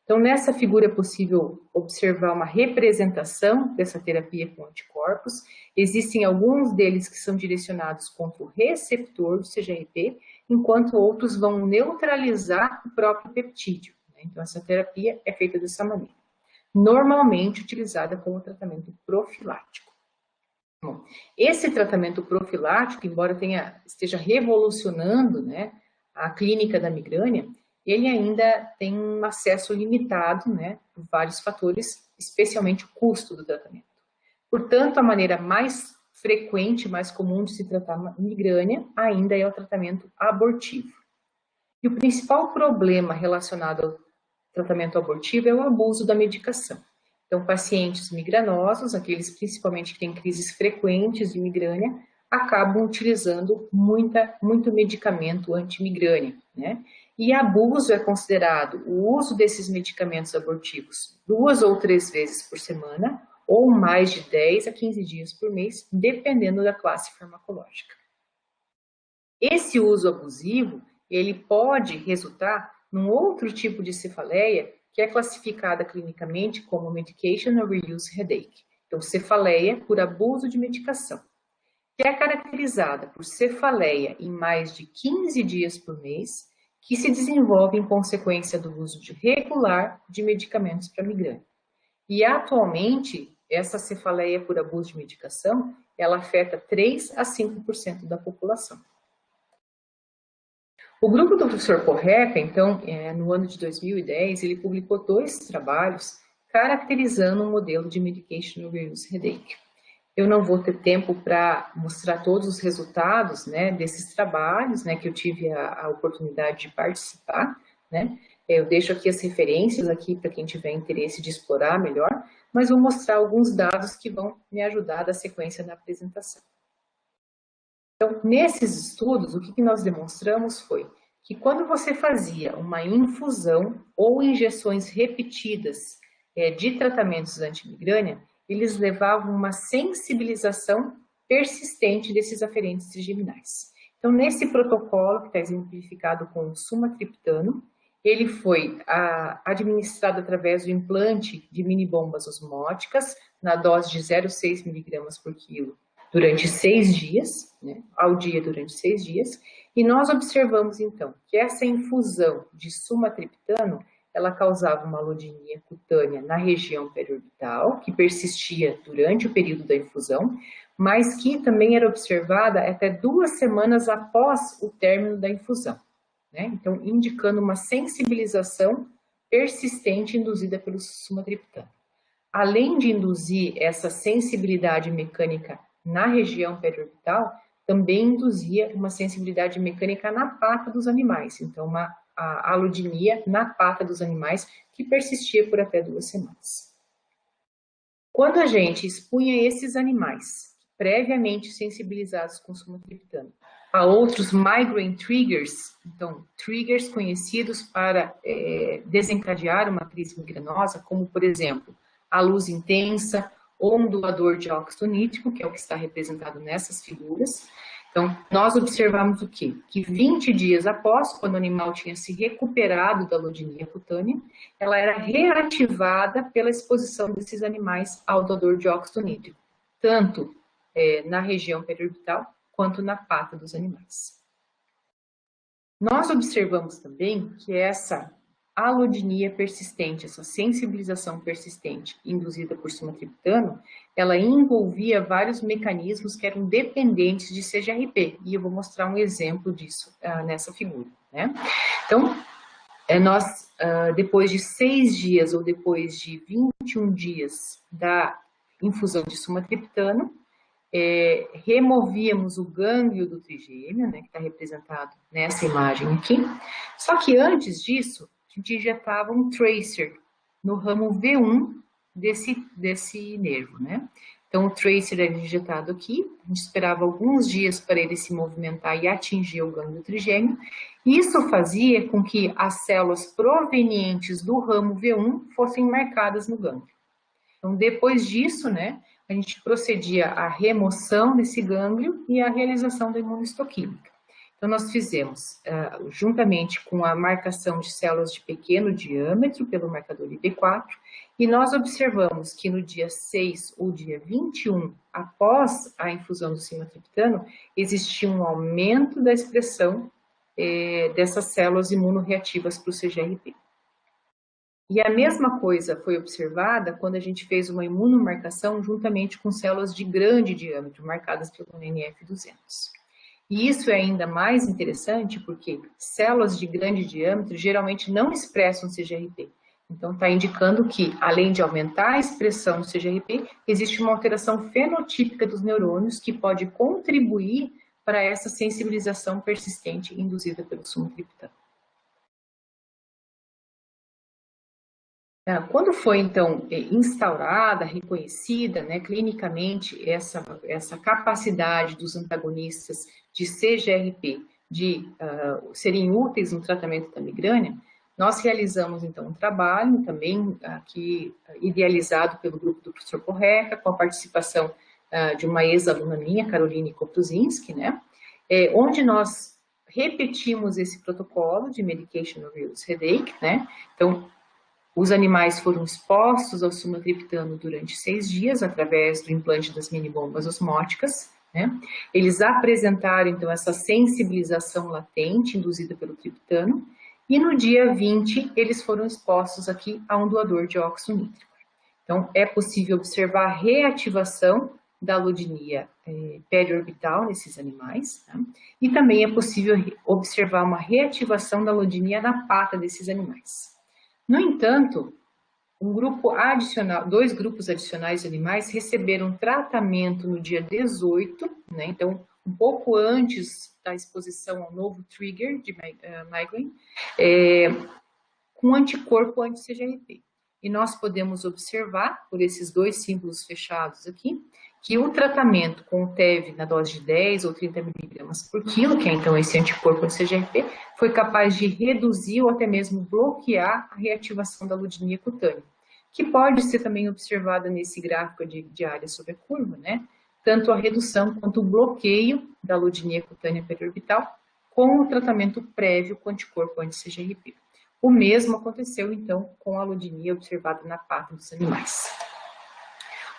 Então, nessa figura é possível observar uma representação dessa terapia com anticorpos. Existem alguns deles que são direcionados contra o receptor do CGRP, enquanto outros vão neutralizar o próprio peptídeo. Então, essa terapia é feita dessa maneira, normalmente utilizada como tratamento profilático. Bom, esse tratamento profilático, embora esteja revolucionando, né, a clínica da migrânia, ele ainda tem um acesso limitado, né, por vários fatores, especialmente o custo do tratamento. Portanto, a maneira mais frequente, mais comum de se tratar a migrânia ainda é o tratamento abortivo. E o principal problema relacionado ao tratamento abortivo é o abuso da medicação. Então, pacientes migranosos, aqueles principalmente que têm crises frequentes de migrânia, acabam utilizando muito medicamento antimigrânia, né? E abuso é considerado o uso desses medicamentos abortivos 2 ou 3 vezes por semana, ou mais de 10 a 15 dias por mês, dependendo da classe farmacológica. Esse uso abusivo, ele pode resultar num outro tipo de cefaleia, que é classificada clinicamente como Medication Overuse Headache. Então, cefaleia por abuso de medicação, que é caracterizada por cefaleia em mais de 15 dias por mês, que se desenvolve em consequência do uso regular de medicamentos para migrânia. E atualmente, essa cefaleia por abuso de medicação, ela afeta 3 a 5% da população. O grupo do professor Porreca, então, no ano de 2010, ele publicou 2 trabalhos caracterizando um modelo de Medication Overuse Headache. Eu não vou ter tempo para mostrar todos os resultados, né, desses trabalhos, né, que eu tive a oportunidade de participar, né. Eu deixo aqui as referências aqui para quem tiver interesse de explorar melhor, mas vou mostrar alguns dados que vão me ajudar da sequência da apresentação. Então, nesses estudos, o que nós demonstramos foi que quando você fazia uma infusão ou injeções repetidas de tratamentos antimigrânia, eles levavam uma sensibilização persistente desses aferentes trigeminais. Então, nesse protocolo, que está exemplificado com o sumatriptano, ele foi administrado através do implante de mini-bombas osmóticas, na dose de 0,6 mg por quilo, durante 6 dias, né, ao dia durante 6 dias, e nós observamos, então, que essa infusão de sumatriptano, ela causava uma alodinia cutânea na região periorbital, que persistia durante o período da infusão, mas que também era observada até 2 semanas após o término da infusão, né? Então, indicando uma sensibilização persistente induzida pelo sumatriptano. Além de induzir essa sensibilidade mecânica na região periorbital, também induzia uma sensibilidade mecânica na pata dos animais, então a alodinia na pata dos animais que persistia por até 2 semanas. Quando a gente expunha esses animais, previamente sensibilizados com sumatriptano, a outros migraine triggers, então triggers conhecidos para desencadear uma crise migranosa, como por exemplo, a luz intensa ou um doador de óxido nítrico, que é o que está representado nessas figuras. Então, nós observamos o quê? Que 20 dias após, quando o animal tinha se recuperado da allodynia cutânea, ela era reativada pela exposição desses animais ao doador de óxido nítrico, tanto na região periorbital quanto na pata dos animais. Nós observamos também que essa allodynia persistente, essa sensibilização persistente induzida por sumatriptano, ela envolvia vários mecanismos que eram dependentes de CGRP, e eu vou mostrar um exemplo disso nessa figura, né? Então, nós, depois de 6 dias ou depois de 21 dias da infusão de sumatriptano, removíamos o gânglio do trigêmeo, né, que está representado nessa imagem aqui. Só que antes disso, a gente injetava um tracer no ramo V1 desse nervo, né? Então, o tracer era injetado aqui, a gente esperava alguns dias para ele se movimentar e atingir o gânglio trigêmeo. Isso fazia com que as células provenientes do ramo V1 fossem marcadas no gânglio. Então, depois disso, né, a gente procedia à remoção desse gânglio e à realização da imunistoquímica. Então, nós fizemos, juntamente com a marcação de células de pequeno diâmetro pelo marcador IP4, e nós observamos que no dia 6 ou dia 21, após a infusão do sumatriptano, existia um aumento da expressão dessas células imunorreativas para o CGRP. E a mesma coisa foi observada quando a gente fez uma imunomarcação juntamente com células de grande diâmetro, marcadas pelo NF200. E isso é ainda mais interessante porque células de grande diâmetro geralmente não expressam CGRP. Então, está indicando que, além de aumentar a expressão do CGRP, existe uma alteração fenotípica dos neurônios que pode contribuir para essa sensibilização persistente induzida pelo sumatriptano. Quando foi, então, instaurada, reconhecida, né, clinicamente, essa capacidade dos antagonistas de CGRP de serem úteis no tratamento da migrânia, nós realizamos, então, um trabalho também aqui idealizado pelo grupo do professor Porreca, com a participação de uma ex-aluna minha, Caroline Koptuzinski, né, onde nós repetimos esse protocolo de medication of use headache, né, então, os animais foram expostos ao sumatriptano durante 6 dias, através do implante das mini-bombas osmóticas, né? Eles apresentaram, então, essa sensibilização latente induzida pelo triptano, e no dia 20, eles foram expostos aqui a um doador de óxido nítrico. Então, é possível observar a reativação da allodynia periorbital nesses animais, tá? E também é possível observar uma reativação da allodynia na pata desses animais. No entanto, dois grupos adicionais de animais receberam tratamento no dia 18, né, então um pouco antes da exposição ao novo trigger de migraine, com anticorpo anti-CGRP. E nós podemos observar, por esses dois símbolos fechados aqui, que o tratamento com o TEV na dose de 10 ou 30 miligramas por quilo, que é então esse anticorpo anti-CGRP, foi capaz de reduzir ou até mesmo bloquear a reativação da allodynia cutânea, que pode ser também observada nesse gráfico de área sobre a curva, né? Tanto a redução quanto o bloqueio da allodynia cutânea periorbital com o tratamento prévio com anticorpo anti-CGRP. O mesmo aconteceu, então, com a allodynia observada na pata dos animais.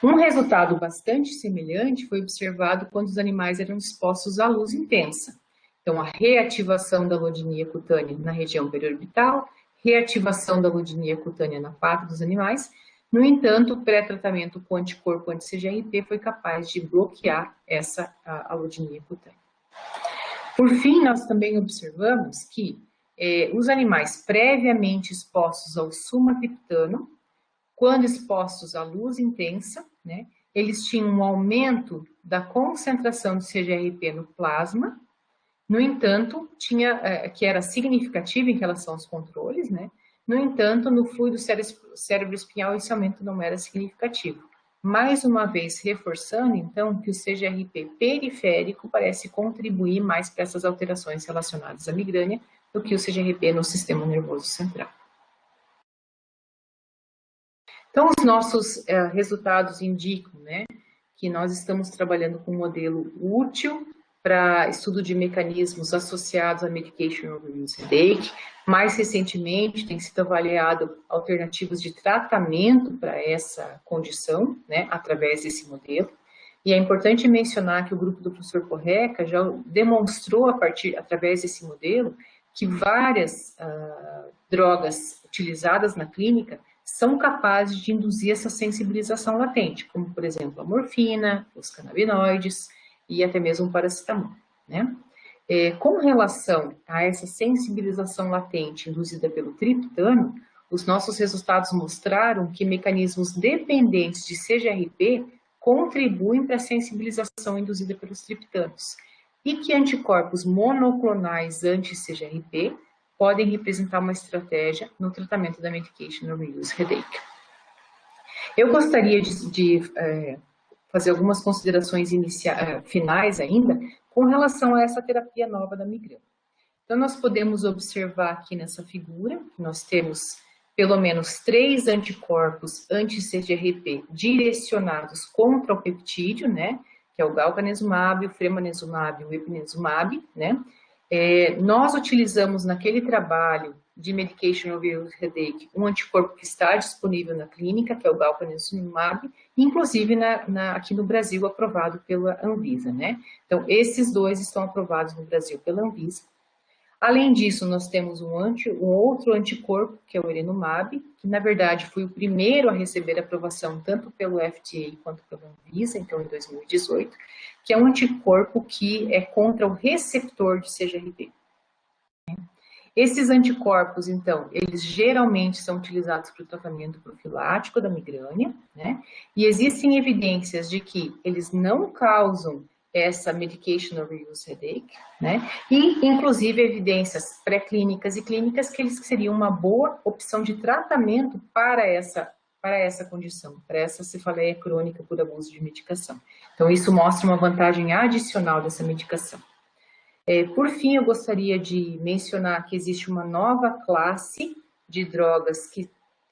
Um resultado bastante semelhante foi observado quando os animais eram expostos à luz intensa. Então, a reativação da allodynia cutânea na região periorbital, reativação da allodynia cutânea na pata dos animais. No entanto, o pré-tratamento com anticorpo anti-CGRP foi capaz de bloquear essa allodynia cutânea. Por fim, nós também observamos que os animais previamente expostos ao sumatriptano, quando expostos à luz intensa, né, eles tinham um aumento da concentração de CGRP no plasma. No entanto, que era significativo em relação aos controles, né? No entanto, no fluido cérebro-espinhal esse aumento não era significativo. Mais uma vez, reforçando, então, que o CGRP periférico parece contribuir mais para essas alterações relacionadas à migrânia do que o CGRP no sistema nervoso central. Então, os nossos resultados indicam, né, que nós estamos trabalhando com um modelo útil, para estudo de mecanismos associados a medication overuse headache. Mais recentemente, tem sido avaliado alternativas de tratamento para essa condição, né, através desse modelo. E é importante mencionar que o grupo do professor Porreca já demonstrou, através desse modelo, que várias drogas utilizadas na clínica são capazes de induzir essa sensibilização latente, como, por exemplo, a morfina, os canabinoides e até mesmo o paracetamol, né? Com relação a essa sensibilização latente induzida pelo triptano, os nossos resultados mostraram que mecanismos dependentes de CGRP contribuem para a sensibilização induzida pelos triptanos e que anticorpos monoclonais anti-CGRP podem representar uma estratégia no tratamento da medication overuse headache. Eu gostaria de fazer algumas considerações finais ainda com relação a essa terapia nova da migrana. Então, nós podemos observar aqui nessa figura que nós temos pelo menos 3 anticorpos anti-CGRP direcionados contra o peptídeo, né, que é o galcanezumab, o fremanezumab e o epinesumab, né. Nós utilizamos naquele trabalho de medication overuse headache um anticorpo que está disponível na clínica, que é o galcanezumab, inclusive aqui no Brasil aprovado pela Anvisa, né. Então, esses 2 estão aprovados no Brasil pela Anvisa. Além disso, nós temos um outro anticorpo, que é o erenumab, que na verdade foi o primeiro a receber aprovação tanto pelo FDA quanto pela Anvisa, então em 2018, que é um anticorpo que é contra o receptor de CGRP. Esses anticorpos, então, eles geralmente são utilizados para o tratamento profilático da migrânia, né? E existem evidências de que eles não causam essa medication overuse headache, né? E, inclusive, evidências pré-clínicas e clínicas que eles seriam uma boa opção de tratamento para essa condição, para essa cefaleia crônica por abuso de medicação. Então, isso mostra uma vantagem adicional dessa medicação. Por fim, eu gostaria de mencionar que existe uma nova classe de drogas que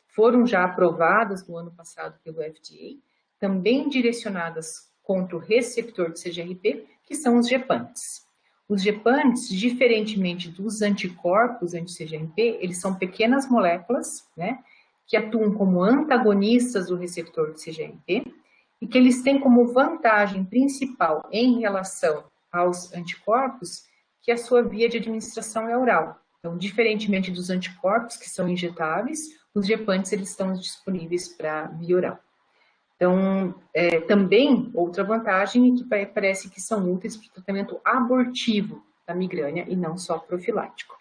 foram já aprovadas no ano passado pelo FDA, também direcionadas contra o receptor de CGRP, que são os gepantes. Os gepantes, diferentemente dos anticorpos anti-CGRP, eles são pequenas moléculas, né, que atuam como antagonistas do receptor de CGRP e que eles têm como vantagem principal em relação aos anticorpos que a sua via de administração é oral. Então, diferentemente dos anticorpos, que são injetáveis, os gepantes eles estão disponíveis para via oral. Então, também, outra vantagem é que parece que são úteis para o tratamento abortivo da migrânia e não só profilático.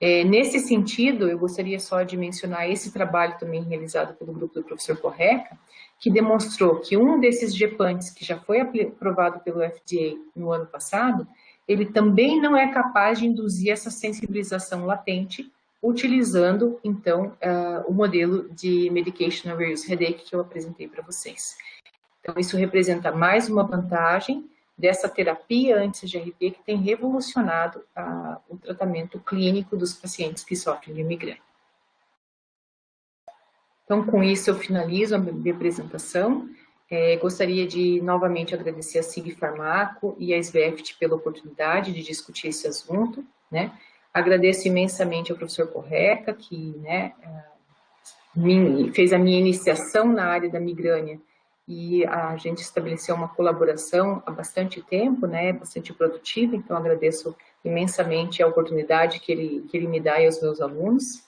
Nesse sentido, eu gostaria só de mencionar esse trabalho também realizado pelo grupo do professor Porreca, que demonstrou que um desses gepantes que já foi aprovado pelo FDA no ano passado, ele também não é capaz de induzir essa sensibilização latente utilizando, então, o modelo de medication overuse headache que eu apresentei para vocês. Então, isso representa mais uma vantagem dessa terapia anti-CGRP que tem revolucionado o tratamento clínico dos pacientes que sofrem de migrânia. Então, com isso, eu finalizo a minha apresentação. Gostaria de, novamente, agradecer a SIG Farmaco e a SVEFT pela oportunidade de discutir esse assunto, né? Agradeço imensamente ao professor Porreca, que, né, fez a minha iniciação na área da migrânia e a gente estabeleceu uma colaboração há bastante tempo, né, bastante produtiva, então agradeço imensamente a oportunidade que ele me dá e aos meus alunos.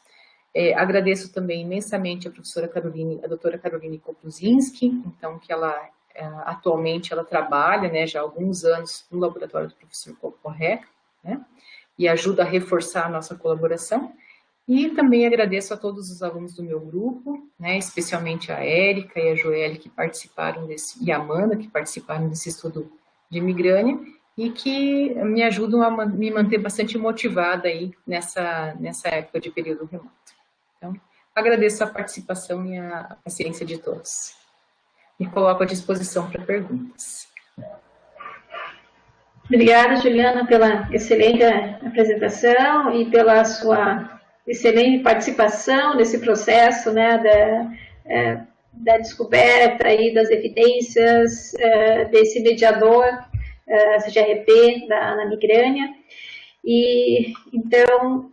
Agradeço também imensamente a professora Caroline, a doutora Caroline Koprusinski, então que ela atualmente ela trabalha, né, já há alguns anos no laboratório do professor Porreca, né, e ajuda a reforçar a nossa colaboração. E também agradeço a todos os alunos do meu grupo, né, especialmente a Érica e a Joelle que participaram e a Amanda que participaram desse estudo de migrânia e que me ajudam a me manter bastante motivada aí nessa época de período remoto. Então, agradeço a participação e a paciência de todos. Me coloco à disposição para perguntas. Obrigada, Juliana, pela excelente apresentação e pela sua excelente participação nesse processo, né, da descoberta aí das evidências desse mediador CGRP na migrânia. E então,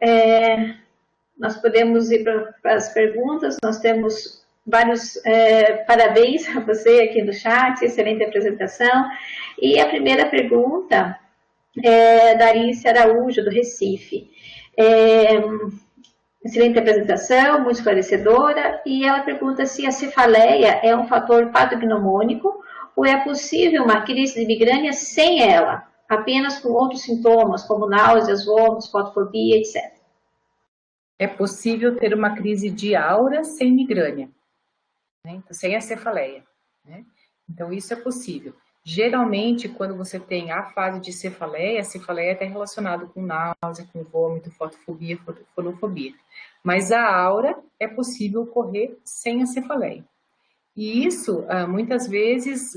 nós podemos ir para as perguntas. Nós temos vários parabéns a você aqui no chat, excelente apresentação. E a primeira pergunta é da Alice Araújo, do Recife. Excelente apresentação, muito esclarecedora, e ela pergunta se a cefaleia é um fator patognomônico ou é possível uma crise de migrânia sem ela, apenas com outros sintomas, como náuseas, vômitos, fotofobia, etc. É possível ter uma crise de aura sem migrânia, né? Então, sem a cefaleia, né? Então, isso é possível. Geralmente, quando você tem a fase de cefaleia, a cefaleia está relacionada com náusea, com vômito, fotofobia, fonofobia. Mas a aura é possível ocorrer sem a cefaleia. E isso, muitas vezes,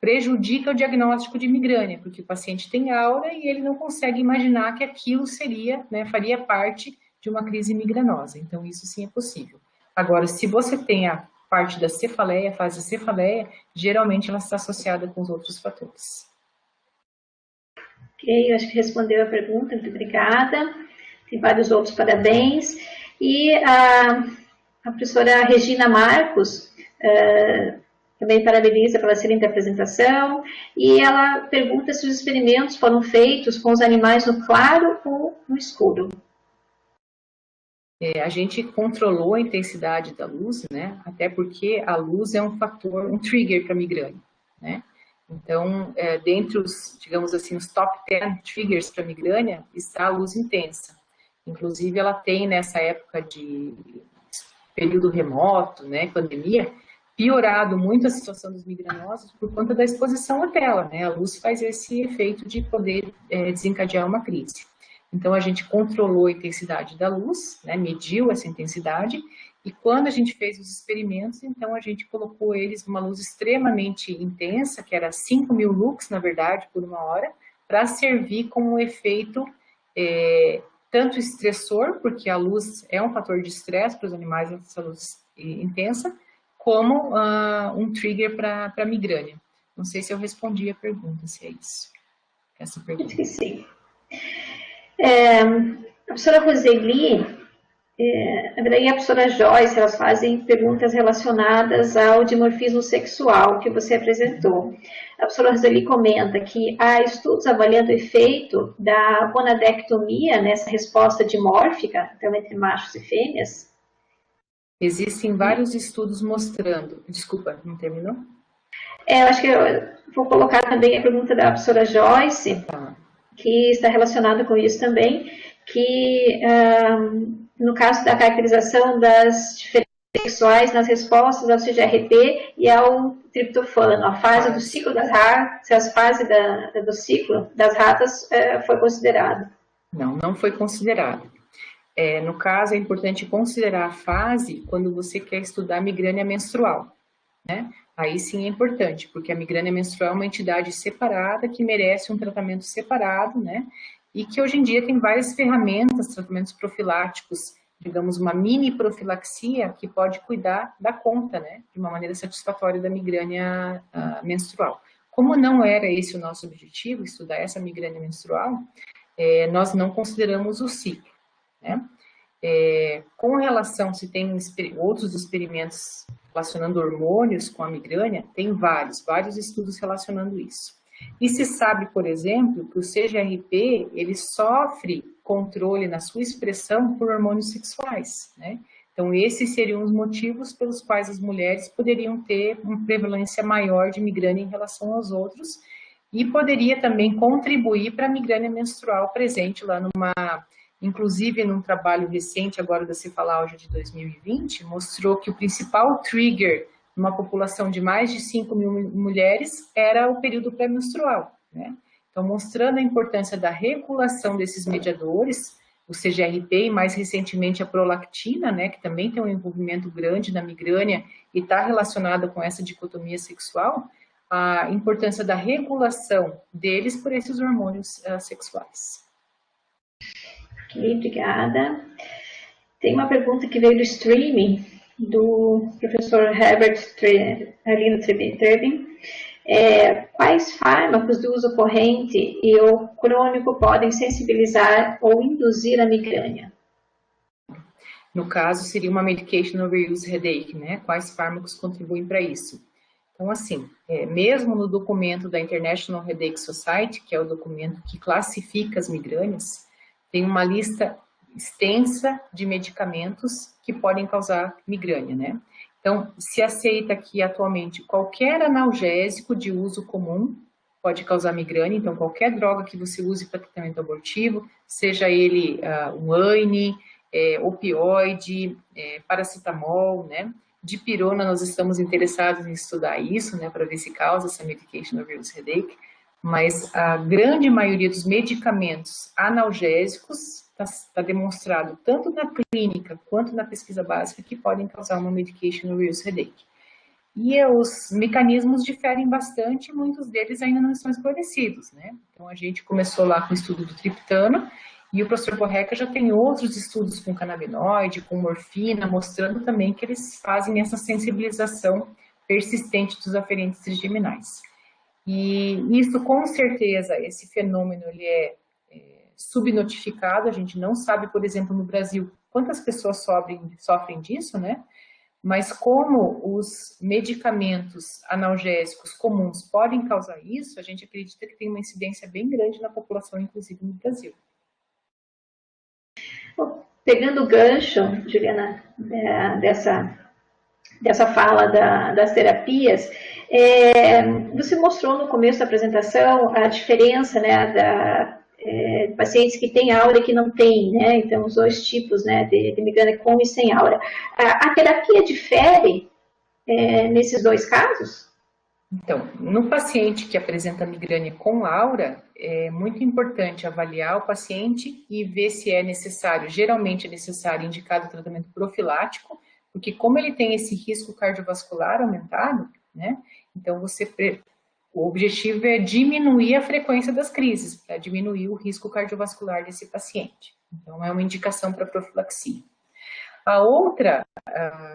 prejudica o diagnóstico de migrânia, porque o paciente tem aura e ele não consegue imaginar que aquilo seria, né, faria parte de uma crise migranosa. Então, isso sim é possível. Agora, se você tem a parte da cefaleia, a fase da cefaleia, geralmente ela está associada com os outros fatores. Ok, eu acho que respondeu a pergunta, muito obrigada. Tem vários outros parabéns. E a professora Regina Marcos também parabeniza pela excelente apresentação. E ela pergunta se os experimentos foram feitos com os animais no claro ou no escuro. A gente controlou a intensidade da luz, né? Até porque a luz é um fator, um trigger para migrânia, né? Então, dentre os, digamos assim, os top 10 triggers para migrânia, está a luz intensa. Inclusive, ela tem, nessa época de período remoto, né, pandemia, piorado muito a situação dos migranosos por conta da exposição à tela, né? A luz faz esse efeito de poder desencadear uma crise. Então, a gente controlou a intensidade da luz, né, mediu essa intensidade, e quando a gente fez os experimentos, então a gente colocou eles numa luz extremamente intensa, que era 5.000 lux, na verdade, por 1 hora, para servir como um efeito tanto estressor, porque a luz é um fator de estresse para os animais, essa luz intensa, como um trigger para migrânia. Não sei se eu respondi a pergunta, se é isso. Essa pergunta. Acho que sim. A professora Roseli e a professora Joyce, elas fazem perguntas relacionadas ao dimorfismo sexual que você apresentou. A professora Roseli comenta que há estudos avaliando o efeito da gonadectomia nessa resposta dimórfica, então entre machos e fêmeas. Existem vários estudos mostrando... Desculpa, não terminou? Eu acho que eu vou colocar também a pergunta da professora Joyce, que está relacionada com isso também, que no caso da caracterização das diferenças sexuais nas respostas ao CGRP e ao triptofano, a fase do ciclo das ratas, se a fase do ciclo das ratas foi considerada. Não foi considerado. No caso, é importante considerar a fase quando você quer estudar migrânia menstrual, né? Aí sim é importante, porque a migrânia menstrual é uma entidade separada que merece um tratamento separado, né? E que hoje em dia tem várias ferramentas, tratamentos profiláticos, digamos, uma mini profilaxia que pode cuidar da conta, né? De uma maneira satisfatória da migrânia menstrual. Como não era esse o nosso objetivo, estudar essa migrânia menstrual, nós não consideramos o ciclo, né? Com relação, se tem outros experimentos relacionando hormônios com a migrânia, tem vários estudos relacionando isso. E se sabe, por exemplo, que o CGRP, ele sofre controle na sua expressão por hormônios sexuais, né? Então, esses seriam os motivos pelos quais as mulheres poderiam ter uma prevalência maior de migrânia em relação aos outros e poderia também contribuir para a migrânia menstrual presente lá inclusive num trabalho recente agora da Cefalálgia de 2020, mostrou que o principal trigger numa população de mais de 5.000 mulheres era o período pré-menstrual, né? Então, mostrando a importância da regulação desses mediadores, o CGRP e mais recentemente a prolactina, né, que também tem um envolvimento grande na migrânia e está relacionada com essa dicotomia sexual, a importância da regulação deles por esses hormônios sexuais. Ok, obrigada. Tem uma pergunta que veio do streaming, do professor Herbert Arlindo Trebin. quais fármacos de uso corrente e ou crônico podem sensibilizar ou induzir a migrânia? No caso, seria uma medication overuse headache, né? Quais fármacos contribuem para isso? Então, assim, mesmo no documento da International Headache Society, que é o documento que classifica as migrânias, tem uma lista extensa de medicamentos que podem causar migrânia, né? Então, se aceita que atualmente qualquer analgésico de uso comum pode causar migrânia, então qualquer droga que você use para tratamento abortivo, seja ele um ANE, opioide, paracetamol, né? Dipirona, nós estamos interessados em estudar isso, né, para ver se causa essa medication overuse headache, mas a grande maioria dos medicamentos analgésicos está demonstrado, tanto na clínica quanto na pesquisa básica, que podem causar uma medication overuse headache. E os mecanismos diferem bastante, muitos deles ainda não estão esclarecidos, né? Então, a gente começou lá com o estudo do triptano, e o professor Borreca já tem outros estudos com canabinoide, com morfina, mostrando também que eles fazem essa sensibilização persistente dos aferentes trigeminais. E isso, com certeza, esse fenômeno ele é subnotificado, a gente não sabe, por exemplo, no Brasil, quantas pessoas sofrem disso, né? Mas como os medicamentos analgésicos comuns podem causar isso, a gente acredita que tem uma incidência bem grande na população, inclusive no Brasil. Pegando o gancho, Juliana, dessa fala das terapias, você mostrou no começo da apresentação a diferença, né, de pacientes que têm aura e que não têm, né? Então, os dois tipos, né, de migrânia com e sem aura. A terapia difere nesses dois casos? Então, no paciente que apresenta migrânia com aura, é muito importante avaliar o paciente e ver se é necessário, geralmente é necessário indicar o tratamento profilático, porque como ele tem esse risco cardiovascular aumentado, né, então o objetivo é diminuir a frequência das crises, para diminuir o risco cardiovascular desse paciente. Então, é uma indicação para profilaxia. A outra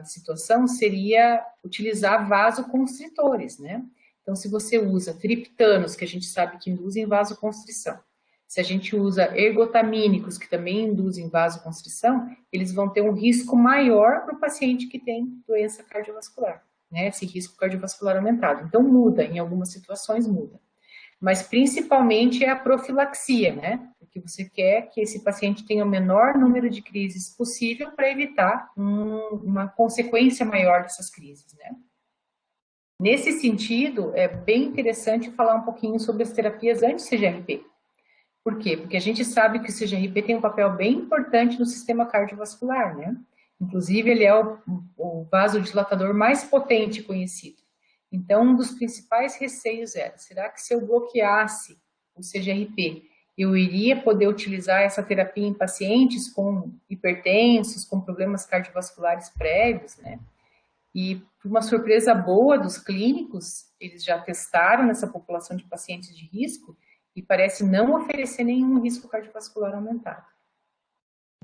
situação seria utilizar vasoconstritores, né? Então, se você usa triptanos, que a gente sabe que induzem vasoconstrição, se a gente usa ergotamínicos, que também induzem vasoconstrição, eles vão ter um risco maior para o paciente que tem doença cardiovascular, né? Esse risco cardiovascular aumentado. Então, muda, em algumas situações muda. Mas, principalmente, é a profilaxia, né? Porque você quer que esse paciente tenha o menor número de crises possível para evitar uma consequência maior dessas crises, né? Nesse sentido, é bem interessante falar um pouquinho sobre as terapias anti-CGRP. Por quê? Porque a gente sabe que o CGRP tem um papel bem importante no sistema cardiovascular, né? Inclusive, ele é o vasodilatador mais potente conhecido. Então, um dos principais receios era, será que se eu bloqueasse o CGRP, eu iria poder utilizar essa terapia em pacientes com hipertensos, com problemas cardiovasculares prévios, né? E, por uma surpresa boa dos clínicos, eles já testaram nessa população de pacientes de risco e parece não oferecer nenhum risco cardiovascular aumentado.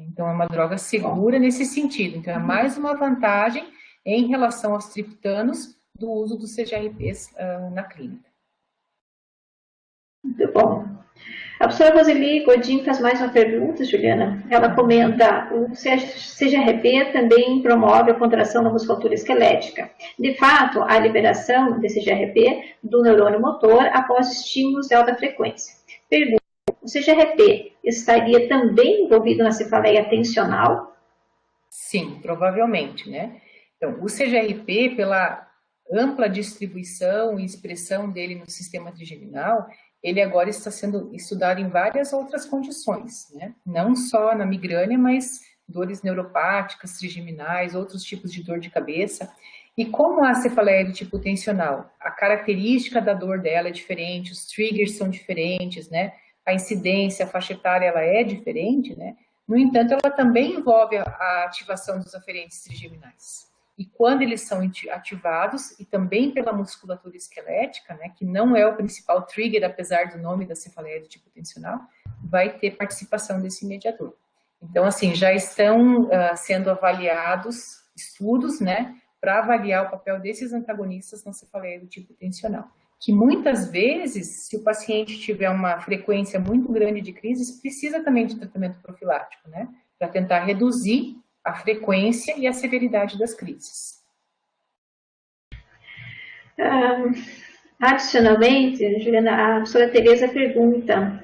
Então, é uma droga segura nesse sentido. Então, é mais uma vantagem em relação aos triptanos do uso dos CGRPs na clínica. Muito bom. A professora Roseli Godin faz mais uma pergunta, Juliana. Ela comenta, o CGRP também promove a contração da musculatura esquelética. De fato, a liberação desse CGRP do neurônio motor após estímulos de alta frequência. Pergunta, o CGRP estaria também envolvido na cefaleia tensional? Sim, provavelmente, né? Então, o CGRP, pela ampla distribuição e expressão dele no sistema trigeminal, ele agora está sendo estudado em várias outras condições, né? Não só na migrânia, mas dores neuropáticas, trigeminais, outros tipos de dor de cabeça. E como a cefaleia do tipo tensional, a característica da dor dela é diferente, os triggers são diferentes, né? A incidência, a faixa etária, ela é diferente, né? No entanto, ela também envolve a ativação dos aferentes trigeminais. E quando eles são ativados, e também pela musculatura esquelética, né, que não é o principal trigger, apesar do nome da cefaleia do tipo tensional, vai ter participação desse mediador. Então, assim, já estão sendo avaliados estudos, né, para avaliar o papel desses antagonistas na cefaleia do tipo tensional. que muitas vezes, se o paciente tiver uma frequência muito grande de crises, precisa também de tratamento profilático, né? Para tentar reduzir a frequência e a severidade das crises. Adicionalmente, Juliana, a professora Tereza pergunta,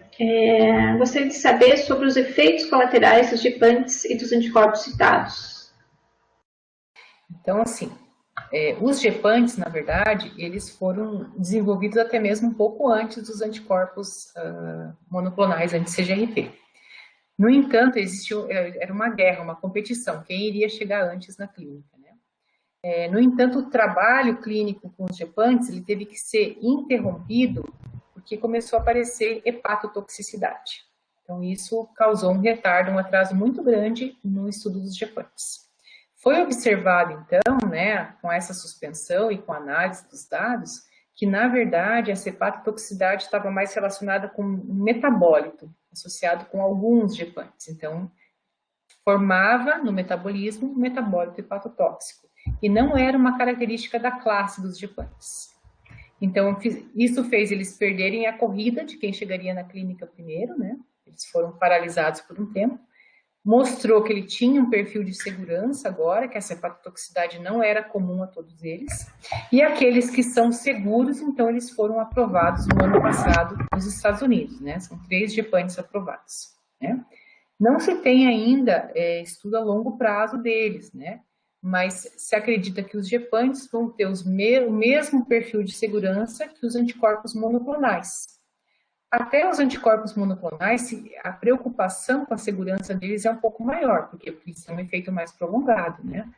gostaria de saber sobre os efeitos colaterais dos gepantes e dos anticorpos citados. Então, assim, os gepantes, na verdade, eles foram desenvolvidos até mesmo um pouco antes dos anticorpos monoclonais anti-CGRP. No entanto, era uma guerra, uma competição, quem iria chegar antes na clínica, né? No entanto, o trabalho clínico com os gepantes, ele teve que ser interrompido porque começou a aparecer hepatotoxicidade. Então, isso causou um retardo, um atraso muito grande no estudo dos gepantes. Foi observado, então, né, com essa suspensão e com a análise dos dados, que, na verdade, essa hepatotoxicidade estava mais relacionada com um metabólito, associado com alguns gepantes. Então, formava no metabolismo um metabólito hepatotóxico. E não era uma característica da classe dos gepantes. Então, isso fez eles perderem a corrida de quem chegaria na clínica primeiro, né? Eles foram paralisados por um tempo. Mostrou que ele tinha um perfil de segurança agora, que essa hepatotoxicidade não era comum a todos eles. E aqueles que são seguros, então, eles foram aprovados no ano passado nos Estados Unidos, né? São 3 gepantes aprovados, né? Não se tem ainda estudo a longo prazo deles, né? Mas se acredita que os gepantes vão ter o mesmo perfil de segurança que os anticorpos monoclonais. Até os anticorpos monoclonais, a preocupação com a segurança deles é um pouco maior, porque eles têm um efeito mais prolongado, né?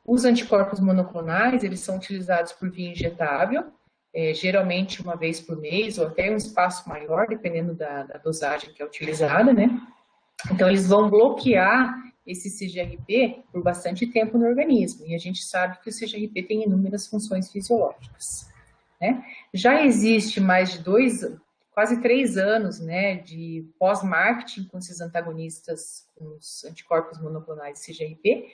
Os anticorpos monoclonais, eles são utilizados por via injetável, geralmente uma vez por mês, ou até um espaço maior, dependendo da dosagem que é utilizada, né? Então, eles vão bloquear esse CGRP por bastante tempo no organismo, e a gente sabe que o CGRP tem inúmeras funções fisiológicas, né? Já existe mais de quase 3 anos, né, de pós-marketing com esses antagonistas, com os anticorpos monoclonais CGRP,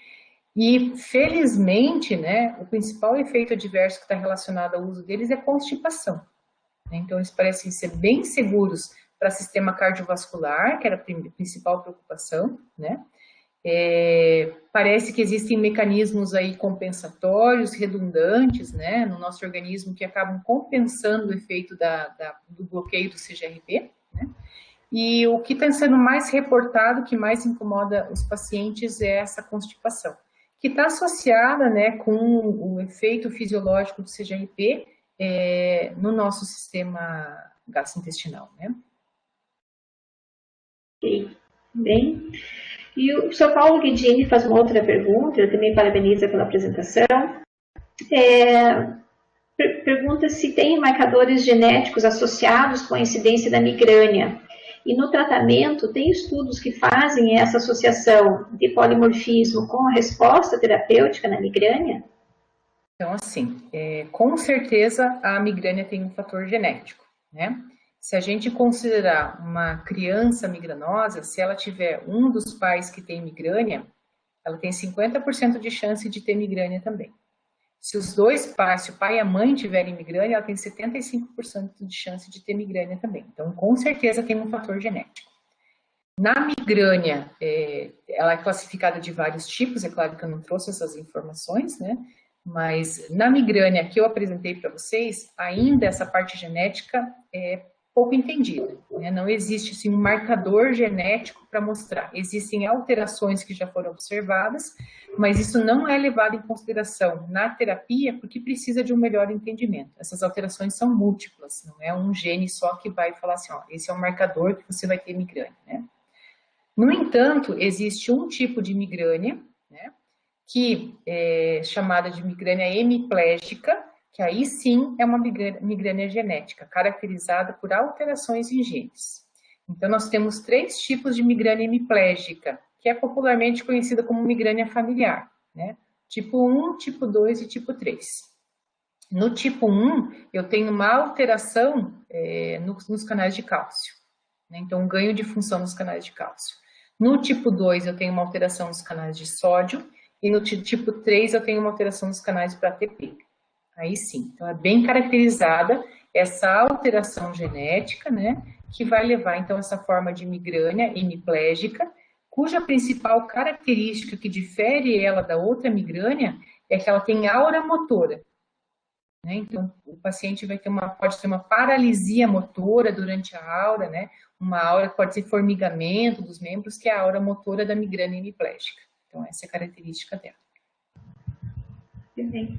e felizmente, né, o principal efeito adverso que está relacionado ao uso deles é constipação, né? Então, eles parecem ser bem seguros para sistema cardiovascular, que era a principal preocupação, né? Parece que existem mecanismos aí compensatórios, redundantes, né, no nosso organismo que acabam compensando o efeito do bloqueio do CGRP, né? E o que está sendo mais reportado, que mais incomoda os pacientes, é essa constipação, que está associada, né, com o efeito fisiológico do CGRP no nosso sistema gastrointestinal, né? Ok, bem. E o professor Paulo Guidini faz uma outra pergunta, ele também parabeniza pela apresentação. Pergunta se tem marcadores genéticos associados com a incidência da migrânia. E no tratamento, tem estudos que fazem essa associação de polimorfismo com a resposta terapêutica na migrânia? Então, assim, com certeza a migrânia tem um fator genético, né? Se a gente considerar uma criança migranosa, se ela tiver um dos pais que tem migrânia, ela tem 50% de chance de ter migrânia também. Se os dois pais, se o pai e a mãe tiverem migrânia, ela tem 75% de chance de ter migrânia também. Então, com certeza tem um fator genético. Na migrânia, ela é classificada de vários tipos, é claro que eu não trouxe essas informações, né? Mas na migrânia que eu apresentei para vocês, ainda essa parte genética é pouco entendida, né? Não existe assim, um marcador genético para mostrar. Existem alterações que já foram observadas, mas isso não é levado em consideração na terapia porque precisa de um melhor entendimento. Essas alterações são múltiplas, não é um gene só que vai falar assim, ó, esse é o marcador que você vai ter migrânia, né? No entanto, existe um tipo de migrânia, né, que é chamada de migrânia hemiplégica, que aí sim é uma migrânia genética, caracterizada por alterações em genes. Então, nós temos 3 tipos de migrânia hemiplégica, que é popularmente conhecida como migrânia familiar, né? Tipo 1, tipo 2 e tipo 3. No tipo 1, eu tenho uma alteração nos canais de cálcio, né? Então, um ganho de função nos canais de cálcio. No tipo 2, eu tenho uma alteração nos canais de sódio, e no tipo 3, eu tenho uma alteração nos canais para ATP. Aí sim, então é bem caracterizada essa alteração genética, né, que vai levar, então, essa forma de migrânia hemiplégica, cuja principal característica que difere ela da outra migrânia é que ela tem aura motora. Né? Então, o paciente pode ter uma paralisia motora durante a aura, né? Uma aura que pode ser formigamento dos membros, que é a aura motora da migrânia hemiplégica. Então, essa é a característica dela. Bem.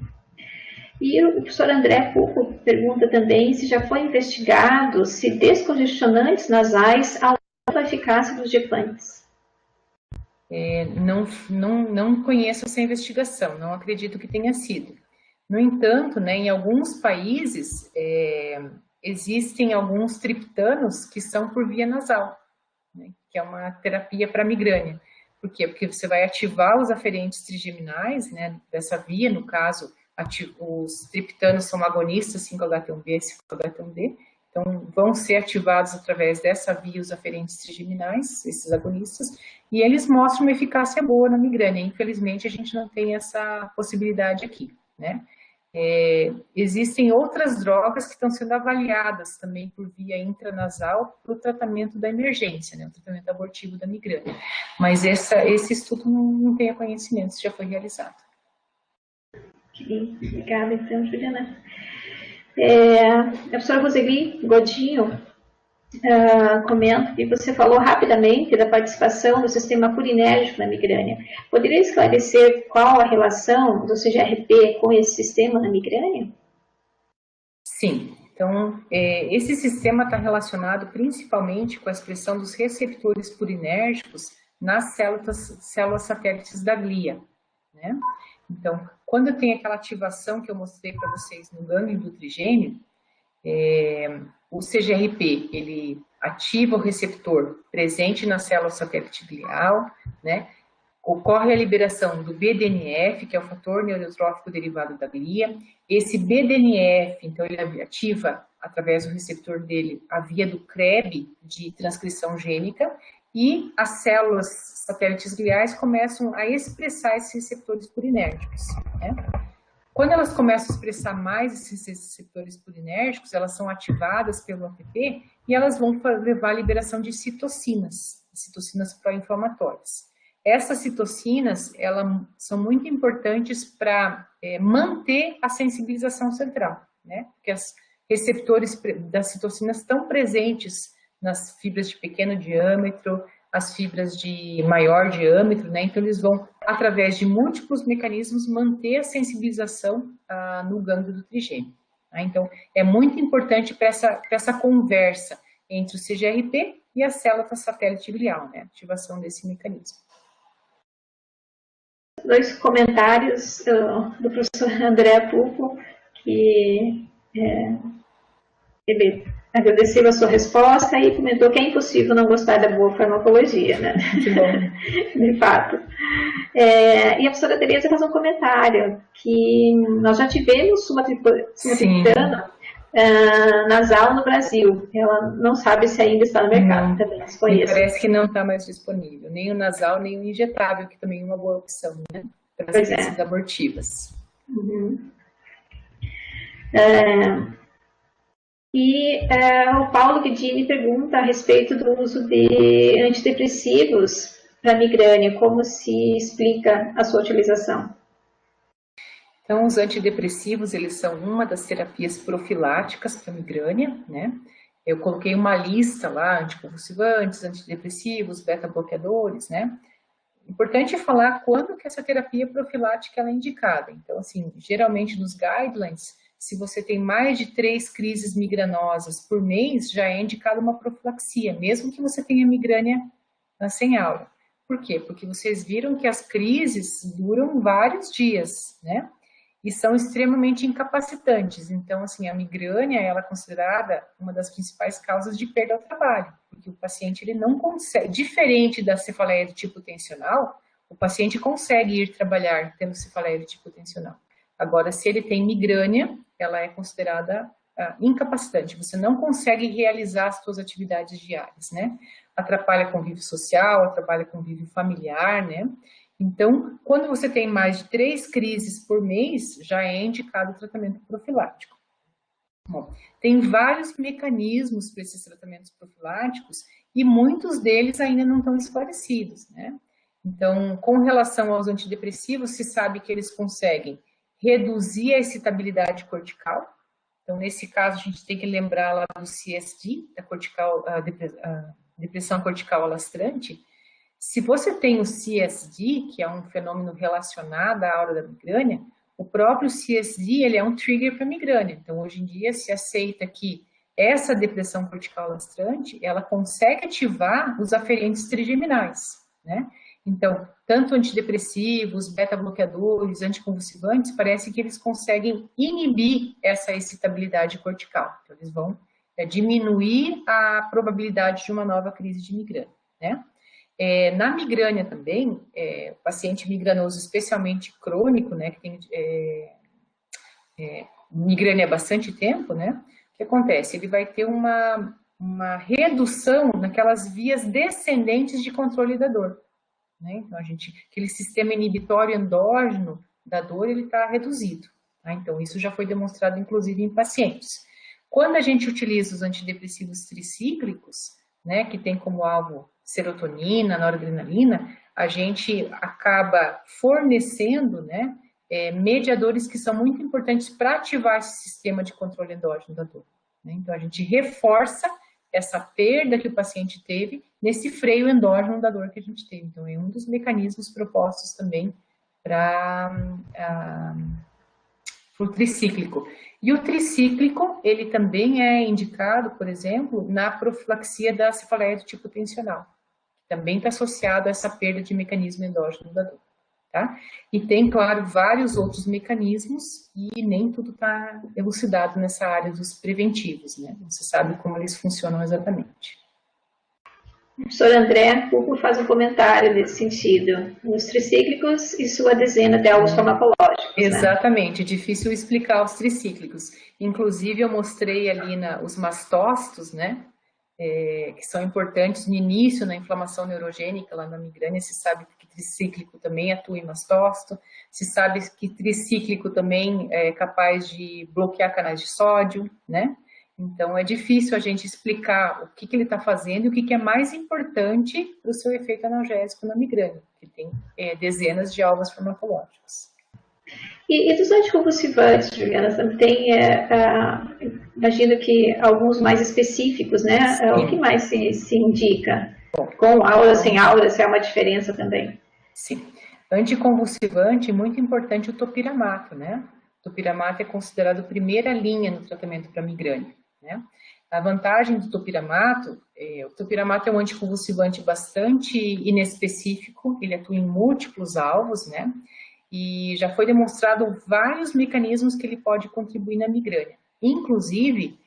E o professor André Pupo pergunta também se já foi investigado se descongestionantes nasais aumentam a eficácia dos diafantes. Não conheço essa investigação, não acredito que tenha sido. No entanto, né, em alguns países, existem alguns triptanos que são por via nasal, né, que é uma terapia para migrânia. Por quê? Porque você vai ativar os aferentes trigeminais, né, dessa via, no caso, os triptanos são agonistas 5-HT1B e 5-HT1D, então vão ser ativados através dessa via os aferentes trigeminais, esses agonistas, e eles mostram uma eficácia boa na migrânia. Infelizmente, a gente não tem essa possibilidade aqui, né? Existem outras drogas que estão sendo avaliadas também por via intranasal para o tratamento da emergência, né, o tratamento abortivo da migrânia. Mas esse estudo não tem conhecimento se já foi realizado. Ok, obrigada então, Juliana. A professora Roseli Godinho comenta que você falou rapidamente da participação do sistema purinérgico na migrânia. Poderia esclarecer qual a relação do CGRP com esse sistema na migrânia? Sim, então esse sistema está relacionado principalmente com a expressão dos receptores purinérgicos nas células satélites da glia, né? Então, quando tem aquela ativação que eu mostrei para vocês no gânglio do trigêmeo, o CGRP, ele ativa o receptor presente na célula satélite glial, né? Ocorre a liberação do BDNF, que é o fator neurotrófico derivado da glia. Esse BDNF, então, ele ativa, através do receptor dele, a via do CREB de transcrição gênica, e as células satélites gliais começam a expressar esses receptores purinérgicos, né? Quando elas começam a expressar mais esses receptores purinérgicos, elas são ativadas pelo ATP e elas vão levar à liberação de citocinas pró-inflamatórias. Essas citocinas, elas são muito importantes para manter a sensibilização central, né? Porque os receptores das citocinas estão presentes nas fibras de pequeno diâmetro, as fibras de maior diâmetro, né? Então, eles vão, através de múltiplos mecanismos, manter a sensibilização no gânglio do trigêmeo. Tá? Então, é muito importante para essa conversa entre o CGRP e a célula satélite glial, né? Ativação desse mecanismo. Dois comentários do professor André Pupo, que ele agradeceu a sua resposta e comentou que é impossível não gostar da boa farmacologia, né? Que bom. De fato. E a professora Tereza faz um comentário que nós já tivemos sumatriptano nasal no Brasil. Ela não sabe se ainda está no mercado, também desconheço. Parece que não está mais disponível, nem o nasal, nem o injetável, que também é uma boa opção, né? Para as crianças abortivas. Uhum. O Paulo Guidini pergunta a respeito do uso de antidepressivos para migrânia, como se explica a sua utilização? Então, os antidepressivos, eles são uma das terapias profiláticas para migrânia, né? Eu coloquei uma lista lá, anticonvulsivantes, antidepressivos, beta-bloqueadores, né? Importante falar quando que essa terapia profilática ela é indicada. Então, assim, geralmente nos guidelines, se você tem mais de 3 crises migranosas por mês, já é indicada uma profilaxia, mesmo que você tenha migrânia sem aura. Por quê? Porque vocês viram que as crises duram vários dias, né? E são extremamente incapacitantes. Então, assim, a migrânia ela é considerada uma das principais causas de perda ao trabalho, porque o paciente ele não consegue, diferente da cefaleia do tipo tensional, o paciente consegue ir trabalhar tendo cefaleia do tipo tensional. Agora, se ele tem migrânia, ela é considerada incapacitante. Você não consegue realizar as suas atividades diárias, né? Atrapalha convívio social, atrapalha convívio familiar, né? Então, quando você tem mais de 3 crises por mês, já é indicado o tratamento profilático. Bom, tem vários mecanismos para esses tratamentos profiláticos e muitos deles ainda não estão esclarecidos, né? Então, com relação aos antidepressivos, se sabe que eles conseguem reduzir a excitabilidade cortical. Então, nesse caso, a gente tem que lembrar lá do CSD, a depressão cortical alastrante. Se você tem o CSD, que é um fenômeno relacionado à aura da migrânia, o próprio CSD, ele é um trigger para migrânia. Então, hoje em dia, se aceita que essa depressão cortical alastrante, ela consegue ativar os aferentes trigeminais, né? Então, tanto antidepressivos, beta-bloqueadores, anticonvulsivantes, parece que eles conseguem inibir essa excitabilidade cortical. Então, eles vão diminuir a probabilidade de uma nova crise de migrânia, né? Na migrânia também, o paciente migranoso, especialmente crônico, né, que tem migrânia há bastante tempo, né, o que acontece? Ele vai ter uma redução naquelas vias descendentes de controle da dor, né? Então, aquele sistema inibitório endógeno da dor, ele está reduzido, tá? Então, isso já foi demonstrado, inclusive, em pacientes. Quando a gente utiliza os antidepressivos tricíclicos, né, que tem como alvo serotonina, noradrenalina, a gente acaba fornecendo, né, mediadores que são muito importantes para ativar esse sistema de controle endógeno da dor, né? Então, a gente reforça essa perda que o paciente teve nesse freio endógeno da dor que a gente teve. Então, é um dos mecanismos propostos também para o tricíclico. E o tricíclico, ele também é indicado, por exemplo, na profilaxia da cefaleia do tipo tensional, que também está associado a essa perda de mecanismo endógeno da dor, tá? E tem, claro, vários outros mecanismos e nem tudo está elucidado nessa área dos preventivos, né? Não se sabe como eles funcionam exatamente. O professor André Cuco faz um comentário nesse sentido. Os tricíclicos e sua dezena de alvos farmacológicos. Exatamente, né? É difícil explicar os tricíclicos. Inclusive, eu mostrei ali os mastócitos, né? Que são importantes no início, na inflamação neurogênica, lá na migrânia. Se sabe que tricíclico também atua em mastócito. Se sabe que tricíclico também é capaz de bloquear canais de sódio, né? Então, é difícil a gente explicar o que ele está fazendo e o que é mais importante para o seu efeito analgésico na migrânia, que tem dezenas de alvos farmacológicos. E dos anticonvulsivantes, Juliana, também imagino que alguns mais específicos, né? O que mais se indica? Bom, com aura, sem aura, se há uma diferença também? Sim. Anticonvulsivante, muito importante o topiramato, né? O topiramato é considerado primeira linha no tratamento para migrânia, né? A vantagem do topiramato, o topiramato é um anticonvulsivante bastante inespecífico, ele atua em múltiplos alvos, né? E já foi demonstrado vários mecanismos que ele pode contribuir na migrânia. Inclusive,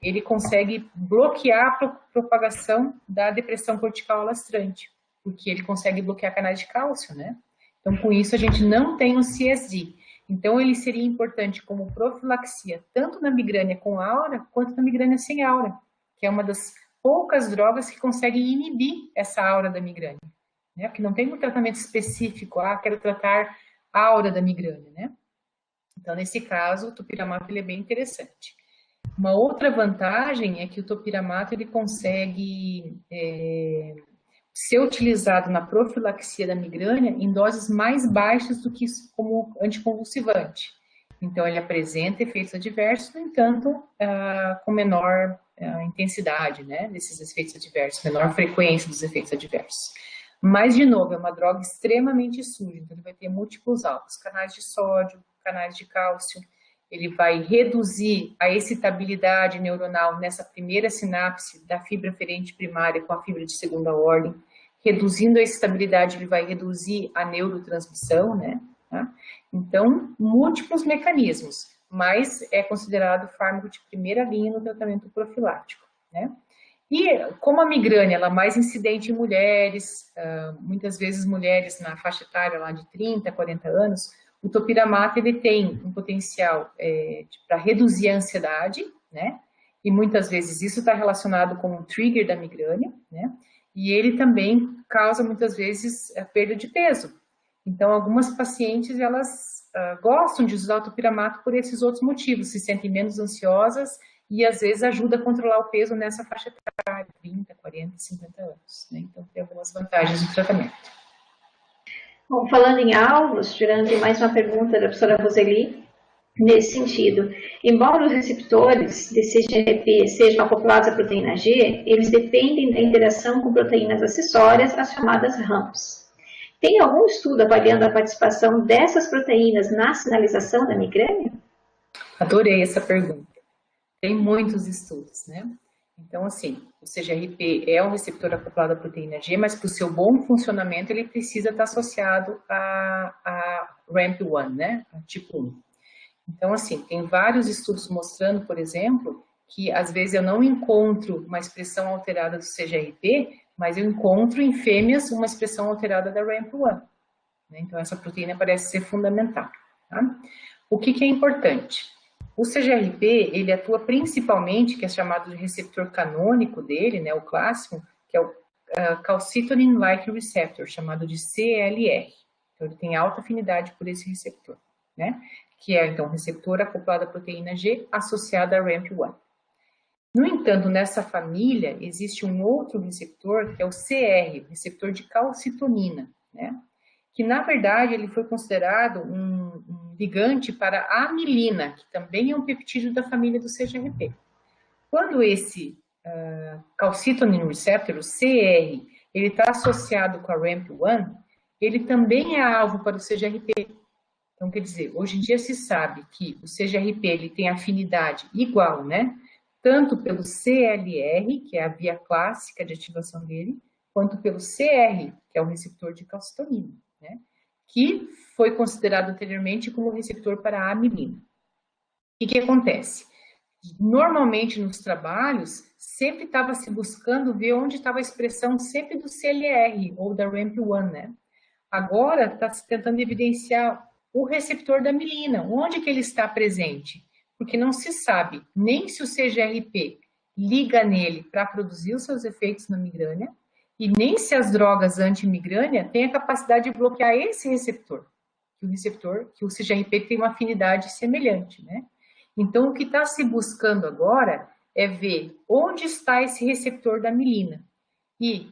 ele consegue bloquear a propagação da depressão cortical alastrante, porque ele consegue bloquear canais de cálcio, né? Então, com isso, a gente não tem o CSD. Então, ele seria importante como profilaxia, tanto na migrânia com aura, quanto na migrânia sem aura, que é uma das poucas drogas que conseguem inibir essa aura da migrânia, né? Porque não tem um tratamento específico, quero tratar a aura da migrânia, né? Então, nesse caso, o topiramato ele é bem interessante. Uma outra vantagem é que o topiramato ele consegue ser utilizado na profilaxia da migrânia em doses mais baixas do que como anticonvulsivante. Então, ele apresenta efeitos adversos, no entanto, com menor intensidade, né, desses efeitos adversos, menor frequência dos efeitos adversos. Mas, de novo, é uma droga extremamente suja, então ele vai ter múltiplos alvos, canais de sódio, canais de cálcio, ele vai reduzir a excitabilidade neuronal nessa primeira sinapse da fibra aferente primária com a fibra de segunda ordem. Reduzindo a excitabilidade, ele vai reduzir a neurotransmissão, né? Tá? Então, múltiplos mecanismos, mas é considerado fármaco de primeira linha no tratamento profilático, né? E como a migrânia ela é mais incidente em mulheres, muitas vezes mulheres na faixa etária lá de 30, 40 anos, o topiramato ele tem um potencial para reduzir a ansiedade, né? E muitas vezes isso está relacionado com o trigger da migrânia, né? E ele também causa muitas vezes a perda de peso. Então, algumas pacientes elas gostam de usar o topiramato por esses outros motivos, se sentem menos ansiosas e às vezes ajuda a controlar o peso nessa faixa etária, 30, 40, 50 anos, né? Então tem algumas vantagens do tratamento. Bom, falando em alvos, tirando mais uma pergunta da professora Roseli, nesse sentido, embora os receptores de CGRP sejam acoplados à proteína G, eles dependem da interação com proteínas acessórias, as chamadas RAMPs. Tem algum estudo avaliando a participação dessas proteínas na sinalização da migrânia? Adorei essa pergunta. Tem muitos estudos, né? Então, assim, o CGRP é um receptor acoplado à proteína G, mas para o seu bom funcionamento ele precisa estar associado a RAMP1, né? A tipo 1. Então, assim, tem vários estudos mostrando, por exemplo, que às vezes eu não encontro uma expressão alterada do CGRP, mas eu encontro em fêmeas uma expressão alterada da RAMP1. Né? Então, essa proteína parece ser fundamental. Tá? O que é importante? O CGRP, ele atua principalmente, que é chamado de receptor canônico dele, né, o clássico, que é o Calcitonin-like receptor, chamado de CLR. Então, ele tem alta afinidade por esse receptor, né? Que é, então, receptor acoplado à proteína G associada a RAMP1. No entanto, nessa família, existe um outro receptor, que é o CR, receptor de calcitonina, né? Que, na verdade, ele foi considerado um ligante para a amilina, que também é um peptídeo da família do CGRP. Quando esse calcitonin receptor, o CR, ele está associado com a RAMP1, ele também é alvo para o CGRP. Então, quer dizer, hoje em dia se sabe que o CGRP ele tem afinidade igual, né? Tanto pelo CLR, que é a via clássica de ativação dele, quanto pelo CR, que é o receptor de calcitonina, né? Que foi considerado anteriormente como receptor para a amilina. E o que acontece? Normalmente nos trabalhos, sempre estava se buscando ver onde estava a expressão sempre do CLR, ou da RAMP1, né? Agora está se tentando evidenciar o receptor da amilina, onde que ele está presente? Porque não se sabe nem se o CGRP liga nele para produzir os seus efeitos na migrânia, e nem se as drogas anti-migrânia têm a capacidade de bloquear esse receptor, que o CGRP tem uma afinidade semelhante, né? Então, o que está se buscando agora é ver onde está esse receptor da amilina. E,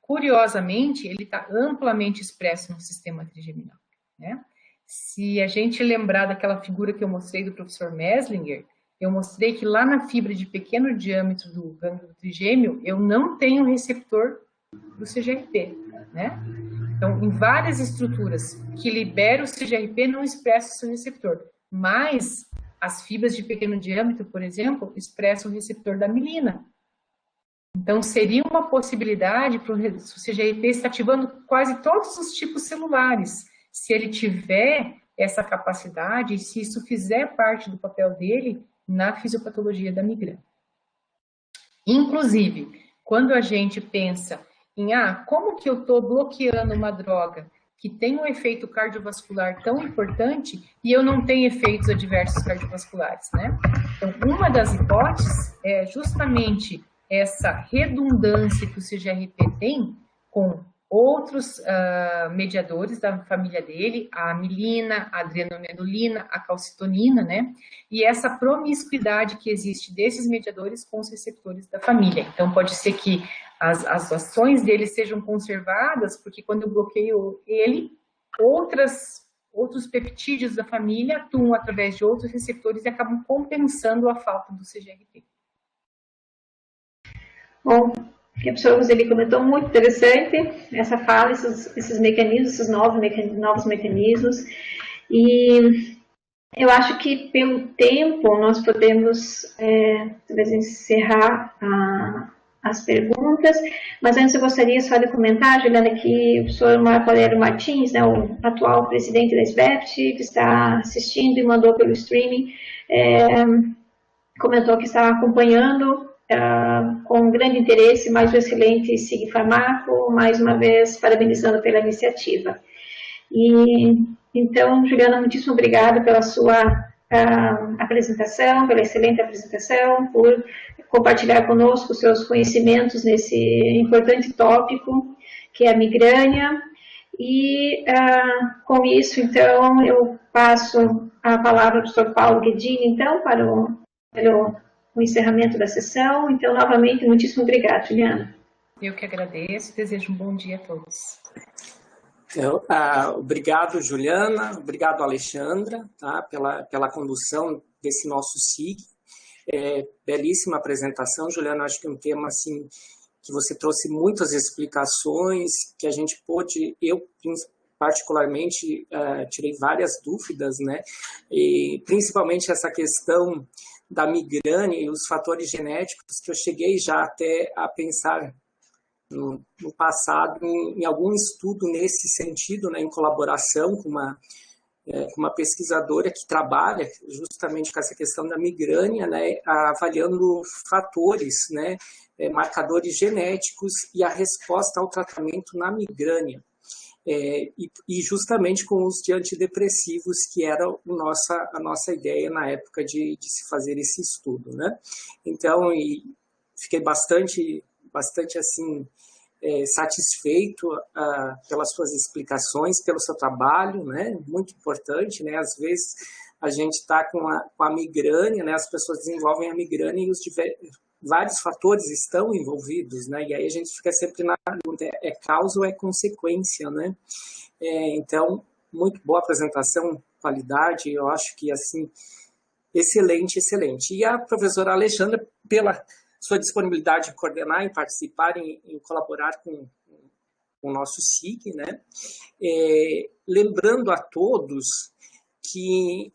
curiosamente, ele está amplamente expresso no sistema trigeminal, né? Se a gente lembrar daquela figura que eu mostrei do professor Meslinger, eu mostrei que lá na fibra de pequeno diâmetro do gânglio trigêmeo, eu não tenho receptor do CGRP, né? Então, em várias estruturas que liberam o CGRP, não expressa o seu receptor, mas as fibras de pequeno diâmetro, por exemplo, expressam o receptor da amilina. Então, seria uma possibilidade para o CGRP estar ativando quase todos os tipos celulares, se ele tiver essa capacidade e se isso fizer parte do papel dele na fisiopatologia da migrânia. Inclusive, quando a gente pensa em, como que eu estou bloqueando uma droga que tem um efeito cardiovascular tão importante e eu não tenho efeitos adversos cardiovasculares, né? Então, uma das hipóteses é justamente essa redundância que o CGRP tem com outros mediadores da família dele, a amilina, a adrenonedulina, a calcitonina, né? E essa promiscuidade que existe desses mediadores com os receptores da família. Então, pode ser que as ações dele sejam conservadas, porque quando eu bloqueio ele, outros peptídeos da família atuam através de outros receptores e acabam compensando a falta do CGRP. Bom, a professora Roseli comentou, muito interessante essa fala, esses mecanismos, esses novos mecanismos, e eu acho que pelo tempo nós podemos talvez encerrar as perguntas, mas antes eu gostaria só de comentar, Juliana, que o professor Marco Aurélio Martins, né, o atual presidente da SBEPT, que está assistindo e mandou pelo streaming, comentou que está acompanhando com grande interesse mais o excelente SIG Farmaco, mais uma vez parabenizando pela iniciativa. E então, Juliana, muitíssimo obrigada pela sua apresentação, pela excelente apresentação, por compartilhar conosco os seus conhecimentos nesse importante tópico que é a migrânia. E com isso, então, eu passo a palavra para o Sr. Paulo Guedini, então, para o encerramento da sessão. Então, novamente, muitíssimo obrigada, Juliana. Eu que agradeço e desejo um bom dia a todos. Então, obrigado, Juliana, obrigado, Alexandra, tá, pela condução desse nosso SIG. Belíssima apresentação, Juliana, acho que é um tema assim, que você trouxe muitas explicações, que a gente pôde, eu particularmente tirei várias dúvidas, né, e principalmente essa questão da migrânia e os fatores genéticos, que eu cheguei já até a pensar no passado em algum estudo nesse sentido, né, em colaboração com uma pesquisadora que trabalha justamente com essa questão da migrânia, né, avaliando fatores, né, marcadores genéticos e a resposta ao tratamento na migrânia. E justamente com o uso de antidepressivos, que era a nossa ideia na época de se fazer esse estudo, né? Então, fiquei bastante assim, satisfeito pelas suas explicações, pelo seu trabalho, né? Muito importante, né? Às vezes a gente está com a migrânia, né? As pessoas desenvolvem a migrânia e vários fatores estão envolvidos, né? E aí a gente fica sempre na pergunta, é causa ou é consequência, né? Então, muito boa apresentação, qualidade, eu acho que, assim, excelente, excelente. E a professora Alexandra, pela sua disponibilidade em coordenar, em participar, em colaborar com o nosso SIG, né? Lembrando a todos que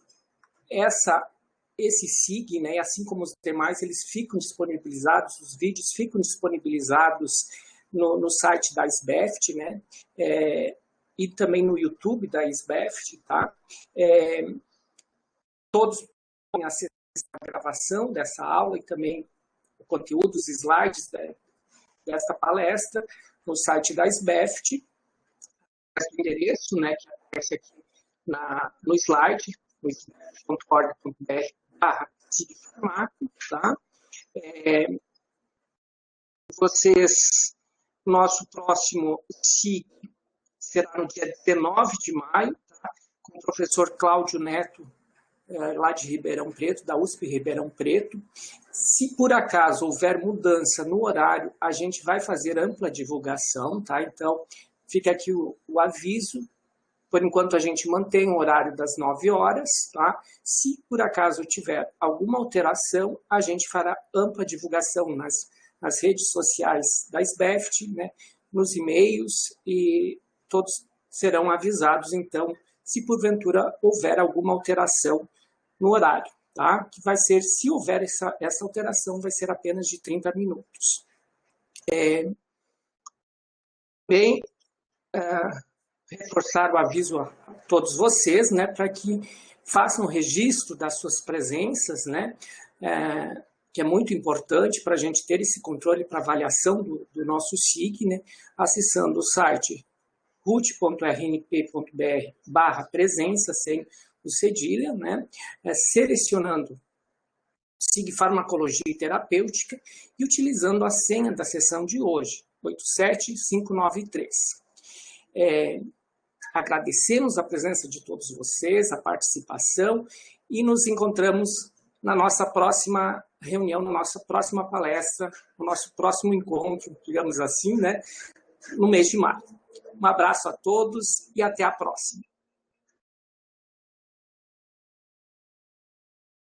esse SIG, né, assim como os demais, eles ficam disponibilizados, os vídeos ficam disponibilizados no site da SBEFT, né, e também no YouTube da SBEFT, tá? Todos podem acessar a gravação dessa aula e também o conteúdo, os slides dessa palestra no site da SBEFT. O endereço, né, que aparece aqui no slide, sbeft.org.br/SIG-Farmaco, tá? Nosso próximo SIG será no dia 19 de maio, tá? Com o professor Cláudio Neto, lá de Ribeirão Preto, da USP Ribeirão Preto. Se por acaso houver mudança no horário, a gente vai fazer ampla divulgação, tá? Então, fica aqui o aviso. Por enquanto, a gente mantém o horário das 9 horas, tá? Se por acaso tiver alguma alteração, a gente fará ampla divulgação nas redes sociais da SBEFT, né? Nos e-mails, e todos serão avisados, então, se porventura houver alguma alteração no horário, tá? Que vai ser, se houver essa alteração, vai ser apenas de 30 minutos. Reforçar o aviso a todos vocês, né, para que façam registro das suas presenças, né, que é muito importante para a gente ter esse controle para avaliação do nosso SIG, né, acessando o site rut.rnp.br/presença, sem o cedilha, né, selecionando SIG Farmacologia e Terapêutica e utilizando a senha da sessão de hoje, 87593. Agradecemos a presença de todos vocês, a participação, e nos encontramos na nossa próxima reunião, na nossa próxima palestra, no nosso próximo encontro, digamos assim, né, no mês de maio. Um abraço a todos e até a próxima.